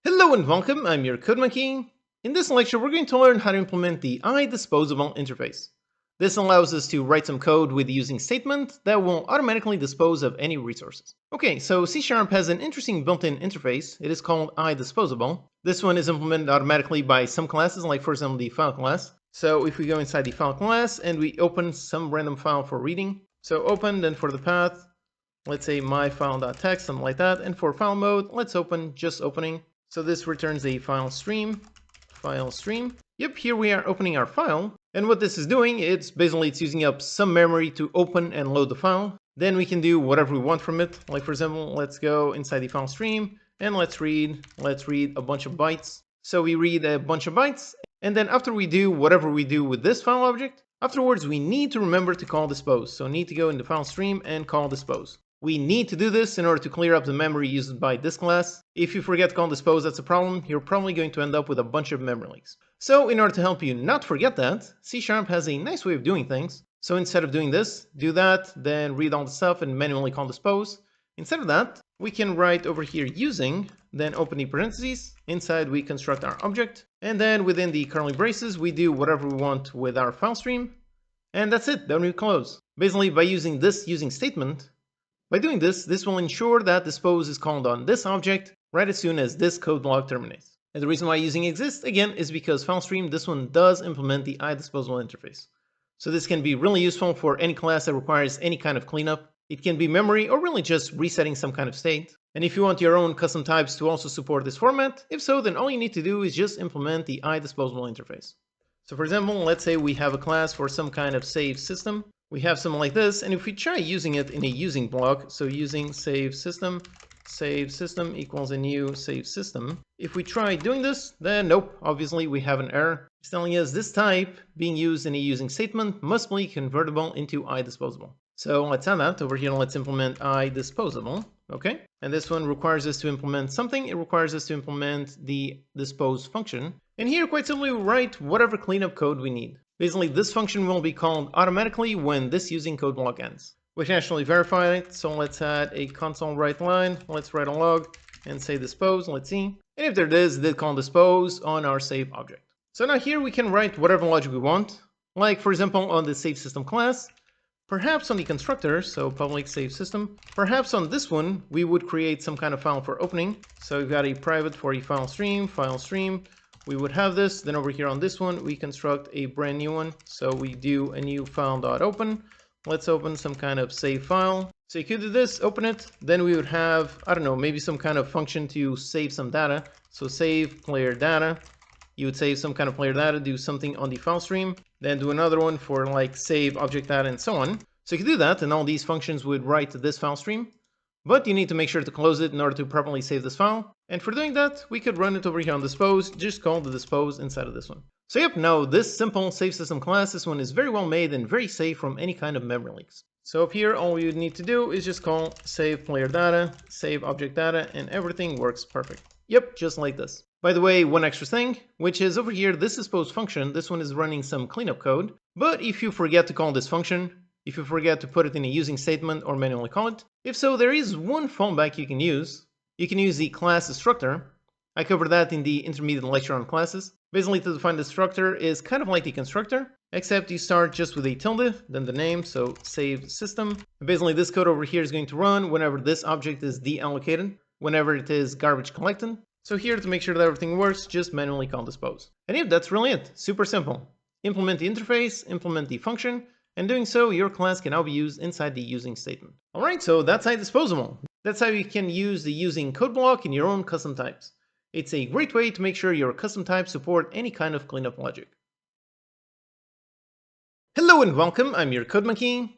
Hello and welcome, I'm your CodeMonkey. In this lecture, we're going to learn how to implement the iDisposable interface. This allows us to write some code with the using statement that will automatically dispose of any resources. Okay, so C# has an interesting built-in interface. It is called iDisposable. This one is implemented automatically by some classes, like for example the file class. So if we go inside the file class and we open some random file for reading, so open, then for the path, let's say myfile.txt, something like that. And for file mode, let's open just opening. So this returns a file stream. Yep, here we are opening our file. And what this is doing, it's using up some memory to open and load the file. Then we can do whatever we want from it. Like for example, let's go inside the file stream and let's read a bunch of bytes. So we read a bunch of bytes. And then after we do whatever we do with this file object, afterwards we need to remember to call dispose. So need to go into file stream and call dispose. We need to do this in order to clear up the memory used by this class. If you forget to call dispose, that's a problem. You're probably going to end up with a bunch of memory leaks. So in order to help you not forget that, C# has a nice way of doing things. So instead of doing this, do that, then read all the stuff and manually call dispose. Instead of that, we can write over here using, then open the parentheses. Inside we construct our object. And then within the curly braces, we do whatever we want with our file stream. And that's it, then we close. Basically, by using this using statement, by doing this, this will ensure that dispose is called on this object right as soon as this code block terminates. And the reason why using exists, again, is because FileStream, this one does implement the iDisposable interface. So this can be really useful for any class that requires any kind of cleanup. It can be memory or really just resetting some kind of state. And if you want your own custom types to also support this format, if so, then all you need to do is just implement the iDisposable interface. So for example, let's say we have a class for some kind of save system. We have something like this, and if we try using it in a using block, so using save system equals a new save system. If we try doing this, then nope, obviously we have an error. It's telling us this type being used in a using statement must be convertible into iDisposable. So let's add that over here, let's implement iDisposable, okay? And this one requires us to implement something. It requires us to implement the dispose function. And here, quite simply, we write whatever cleanup code we need. Basically, this function will be called automatically when this using code block ends. We can actually verify it, so let's add a console write line. Let's write a log and say dispose, let's see. And if there it is, it did call dispose on our save object. So now here we can write whatever logic we want. Like, for example, on the save system class, perhaps on the constructor, so public save system, perhaps on this one, we would create some kind of file for opening. So we've got a private for a file stream. We would have this, then over here on this one, we construct a brand new one. So we do a new file.open. Let's open some kind of save file. So you could do this, open it, then we would have, I don't know, maybe some kind of function to save some data. So save player data. You would save some kind of player data, do something on the file stream, then do another one for like save object data and so on. So you could do that, and all these functions would write to this file stream. But you need to make sure to close it in order to properly save this file. And for doing that, we could run it over here on dispose, just call the dispose inside of this one. So yep, now this simple save system class, this one is very well made and very safe from any kind of memory leaks. So up here, all we would need to do is just call save player data, save object data, and everything works perfect. Yep, just like this. By the way, one extra thing, which is over here, this is post function. This one is running some cleanup code. But if you forget to call this function, if you forget to put it in a using statement or manually call it, if so, there is one fallback you can use. You can use the class destructor. I covered that in the intermediate lecture on classes. Basically, to define the destructor is kind of like the constructor, except you start just with a tilde, then the name, so save system. And basically, this code over here is going to run whenever this object is deallocated, whenever it is garbage collected. So here, to make sure that everything works, just manually call dispose. And yeah, that's really it. Super simple. Implement the interface, implement the function, and doing so, your class can now be used inside the using statement. Alright, so that's iDisposable. That's how you can use the using code block in your own custom types. It's a great way to make sure your custom types support any kind of cleanup logic. Hello and welcome, I'm your CodeMonkey.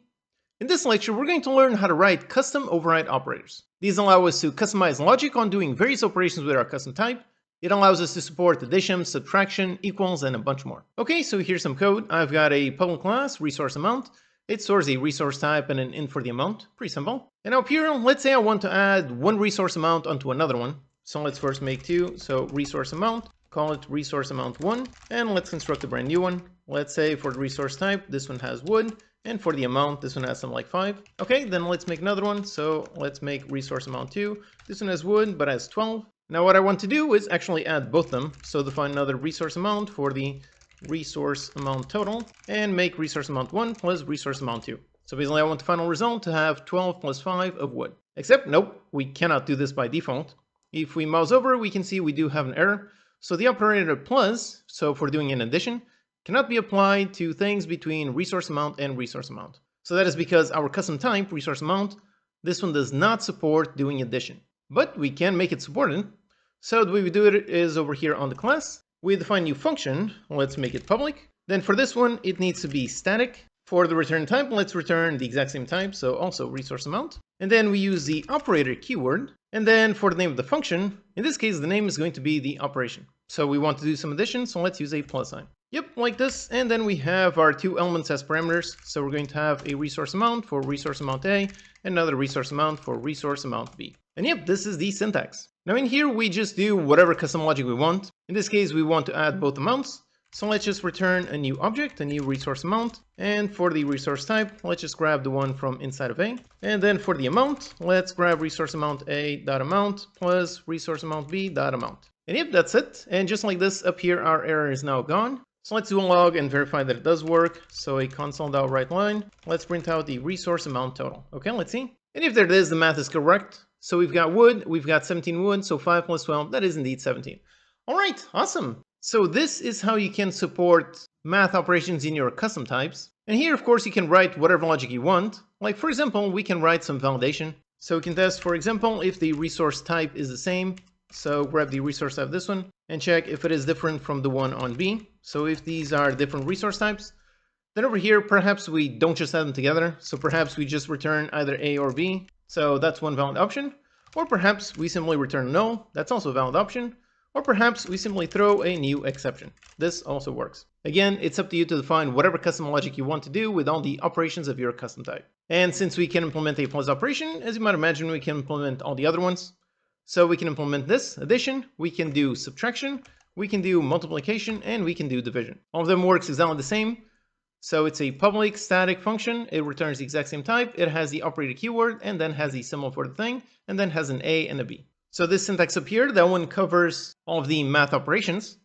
In this lecture, we're going to learn how to write custom override operators. These allow us to customize logic on doing various operations with our custom type. It allows us to support addition, subtraction, equals, and a bunch more. Okay, so here's some code. I've got a public class, resource amount. It stores a resource type and an int for the amount. Pretty simple. And up here, let's say I want to add one resource amount onto another one. So let's first make two. So resource amount, call it resource amount 1, and let's construct a brand new one. Let's say for the resource type, this one has wood, and for the amount, this one has something like 5. Okay, then let's make another one. So let's make resource amount 2. This one has wood, but has 12. Now what I want to do is actually add both of them. So define another resource amount for the resource amount total, and make resource amount 1 plus resource amount 2. So basically I want the final result to have 12 plus 5 of wood. Except, nope, we cannot do this by default. If we mouse over, we can see we do have an error. So the operator plus, so for doing an addition, cannot be applied to things between resource amount and resource amount. So that is because our custom type, resource amount, this one does not support doing addition. But we can make it supported. So the way we do it is over here on the class. We define new function. Let's make it public. Then for this one, it needs to be static. For the return type, let's return the exact same type, so also resource amount. And then we use the operator keyword. And then for the name of the function, in this case, the name is going to be the operation. So we want to do some addition, so let's use a plus sign. Yep, like this. And then we have our two elements as parameters. So we're going to have a resource amount for resource amount A, and another resource amount for resource amount B. And yep, this is the syntax. Now in here, we just do whatever custom logic we want. In this case, we want to add both amounts. So let's just return a new object, a new resource amount. And for the resource type, let's just grab the one from inside of A. And then for the amount, let's grab resource amount A.amount plus resource amount B.amount. And yep, that's it. And just like this, up here, our error is now gone. So let's do a log and verify that it does work. So a console.writeLine. Let's print out the resource amount total. Okay, let's see. And if there it is, the math is correct. So we've got wood, we've got 17 wood, so 5 plus 12, that is indeed 17. All right, awesome. So this is how you can support math operations in your custom types. And here, of course, you can write whatever logic you want. Like, for example, we can write some validation. So we can test, for example, if the resource type is the same. So grab the resource type, this one, and check if it is different from the one on B. So if these are different resource types, then over here, perhaps we don't just add them together. So perhaps we just return either A or B. So that's one valid option. Or perhaps we simply return null. That's also a valid option. Or perhaps we simply throw a new exception. This also works. Again, it's up to you to define whatever custom logic you want to do with all the operations of your custom type. And since we can implement a plus operation, as you might imagine, we can implement all the other ones. So we can implement this addition, we can do subtraction, we can do multiplication, and we can do division. All of them works exactly the same. So it's a public static function. It returns the exact same type. It has the operator keyword and then has the symbol for the thing and then has an A and a B. So this syntax up here, that one covers all of the math operations.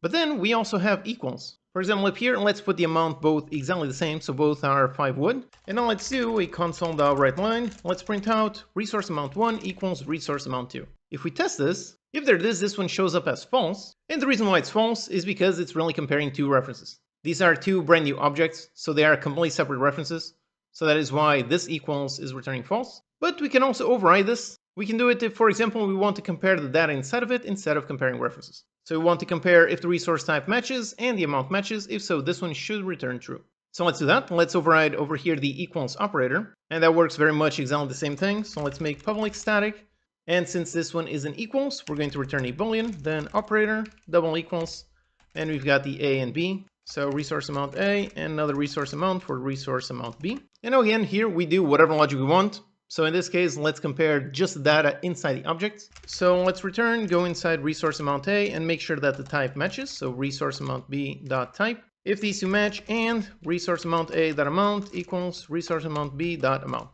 But then we also have equals. For example, up here, let's put the amount both exactly the same. So both are 5 wood. And now let's do a console.writeLine. Let's print out resource amount 1 equals resource amount 2. If we test this, if there it is, this one shows up as false. And the reason why it's false is because it's really comparing two references. These are two brand new objects, so they are completely separate references. So that is why this equals is returning false. But we can also override this. We can do it if, for example, we want to compare the data inside of it instead of comparing references. So we want to compare if the resource type matches and the amount matches. If so, this one should return true. So let's do that. Let's override over here the equals operator. And that works very much exactly the same thing. So let's make public static. And since this one is an equals, we're going to return a boolean, then operator, double equals. And we've got the A and B. So resource amount A and another resource amount for resource amount B. And now again, here we do whatever logic we want. So in this case, let's compare just the data inside the object. So let's return, go inside resource amount A and make sure that the type matches. So resource amount B dot type. If these two match, and resource amount A dot amount equals resource amount B dot amount.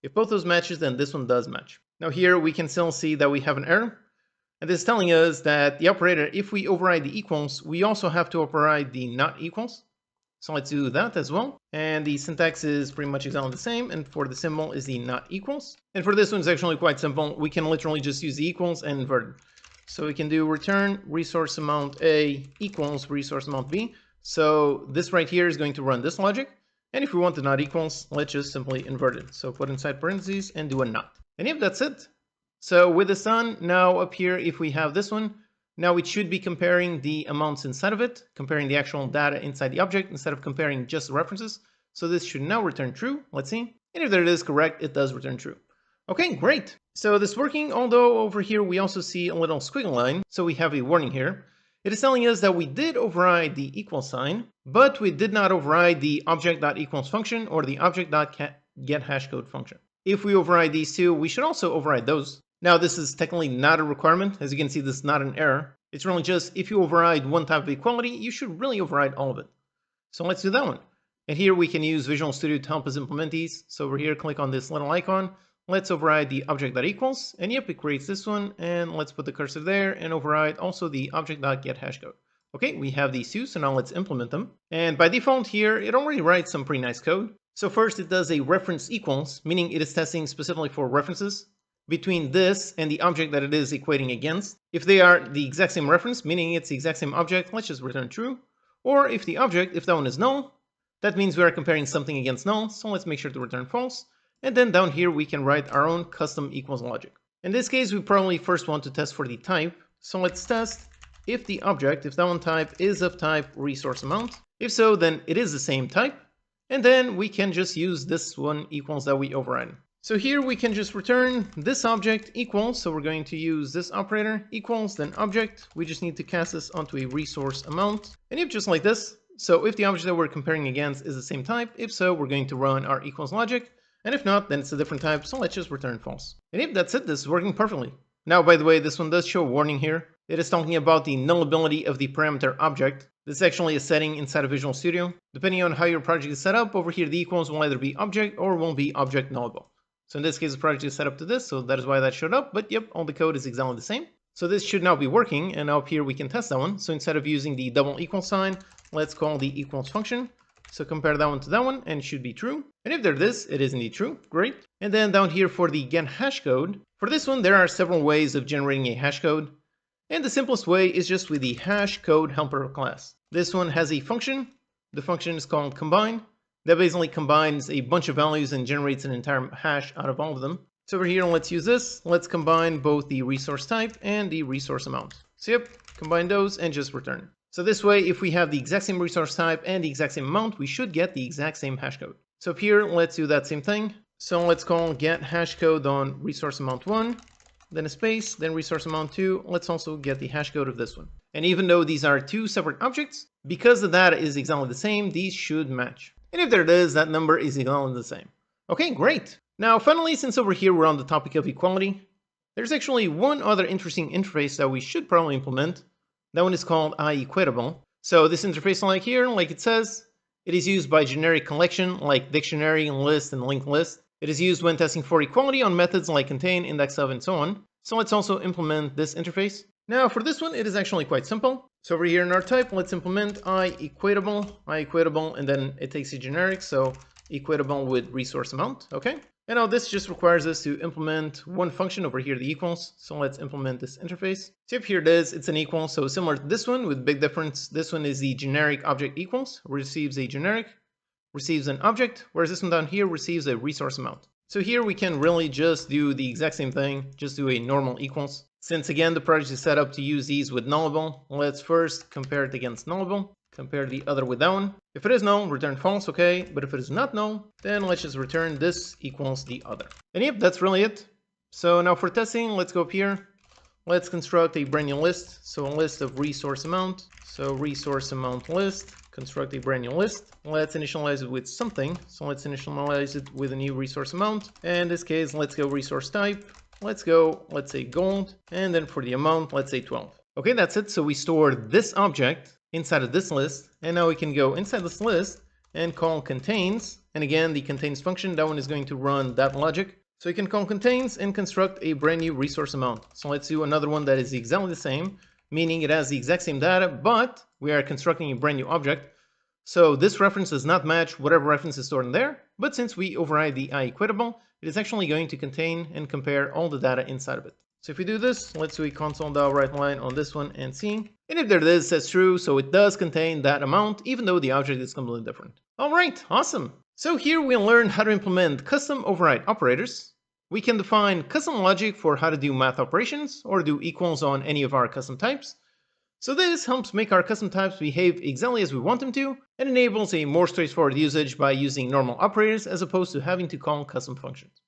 If both those matches, then this one does match. Now here we can still see that we have an error. And this is telling us that the operator, if we override the equals, we also have to override the not equals. So let's do that as well. And the syntax is pretty much exactly the same. And for the symbol is the not equals. And for this one, it's actually quite simple. We can literally just use the equals and invert it. So we can do return resource amount A equals resource amount B. So this right here is going to run this logic. And if we want the not equals, let's just simply invert it. So put inside parentheses and do a not. And yep, that's it. So with this done, now up here, if we have this one, now it should be comparing the amounts inside of it, comparing the actual data inside the object instead of comparing just the references. So this should now return true. Let's see. And if that is correct, it does return true. Okay, great. So this is working, although over here we also see a little squiggle line. So we have a warning here. It is telling us that we did override the equal sign, but we did not override the object.equals function or the object.getHashCode function. If we override these two, we should also override those. Now, this is technically not a requirement. As you can see, this is not an error. It's really just if you override one type of equality, you should really override all of it. So let's do that one. And here we can use Visual Studio to help us implement these. So over here, click on this little icon. Let's override the object.equals. And yep, it creates this one. And let's put the cursor there and override also the object.getHashCode. Okay, we have these two, so now let's implement them. And by default here, it already writes some pretty nice code. So first it does a reference equals, meaning it is testing specifically for references between this and the object that it is equating against. If they are the exact same reference, meaning it's the exact same object, let's just return true. Or if the object, if that one is null, that means we are comparing something against null, so let's make sure to return false. And then down here we can write our own custom equals logic. In this case, we probably first want to test for the type. So let's test if the object, if that one type is of type resource amount. If so, then it is the same type. And then we can just use this one equals that we override. So here we can just return this object equals, so we're going to use this operator, equals, then object. We just need to cast this onto a resource amount. And yep, just like this. So if the object that we're comparing against is the same type, if so, we're going to run our equals logic. And if not, then it's a different type, so let's just return false. And yep, that's it, this is working perfectly. Now, by the way, this one does show a warning here. It is talking about the nullability of the parameter object. This is actually a setting inside of Visual Studio. Depending on how your project is set up, over here the equals will either be object or will be object nullable. So in this case, the project is set up to this, so that is why that showed up. But yep, all the code is exactly the same. So this should now be working, and up here we can test that one. So instead of using the double equal sign, let's call the equals function. So compare that one to that one, and it should be true. And if there it is indeed true. Great. And then down here for the get hash code. For this one, there are several ways of generating a hash code. And the simplest way is just with the hash code helper class. This one has a function. The function is called combine. That basically combines a bunch of values and generates an entire hash out of all of them. So over here, let's use this. Let's combine both the resource type and the resource amount. So yep, combine those and just return. So this way, if we have the exact same resource type and the exact same amount, we should get the exact same hash code. So up here, let's do that same thing. So let's call get hash code on resource amount 1, then a space, then resource amount 2. Let's also get the hash code of this one. And even though these are two separate objects, because the data is exactly the same, these should match. And if there it is, that number is exactly the same. Okay, great. Now, finally, since over here we're on the topic of equality, there's actually one other interesting interface that we should probably implement. That one is called IEquatable. So this interface like here, like it says, it is used by generic collection like dictionary, list, and linked list. It is used when testing for equality on methods like contain, index of, and so on. So let's also implement this interface. Now for this one, it is actually quite simple. So over here in our type, let's implement IEquatable, and then it takes a generic, so equatable with resource amount, okay? And now this just requires us to implement one function over here, the equals. So let's implement this interface. So here it is, it's an equal, so similar to this one with big difference. This one is the generic object equals, receives a generic, receives an object, whereas this one down here receives a resource amount. So here we can really just do the exact same thing, just do a normal equals. Since again, the project is set up to use these with nullable, let's first compare it against nullable, compare the other with that one. If it is null, return false, okay, but if it is not null, then let's just return this equals the other. And yep, that's really it. So now for testing, let's go up here. Let's construct a brand new list. So a list of resource amount. So resource amount list, construct a brand new list. Let's initialize it with something. So let's initialize it with a new resource amount. And in this case, let's go resource type. Let's say gold. And then for the amount, let's say 12. Okay, that's it. So we stored this object inside of this list. And now we can go inside this list and call contains. And again, the contains function, that one is going to run that logic. So you can call contains and construct a brand new resource amount. So let's do another one that is exactly the same, meaning it has the exact same data, but we are constructing a brand new object. So this reference does not match whatever reference is stored in there, but since we override the IEquitable, it is actually going to contain and compare all the data inside of it. So if we do this, let's do a console.writeLine on this one and see. And if there it is, says true, so it does contain that amount, even though the object is completely different. All right, awesome. So here we'll learn how to implement custom override operators. We can define custom logic for how to do math operations or do equals on any of our custom types. So this helps make our custom types behave exactly as we want them to and enables a more straightforward usage by using normal operators as opposed to having to call custom functions.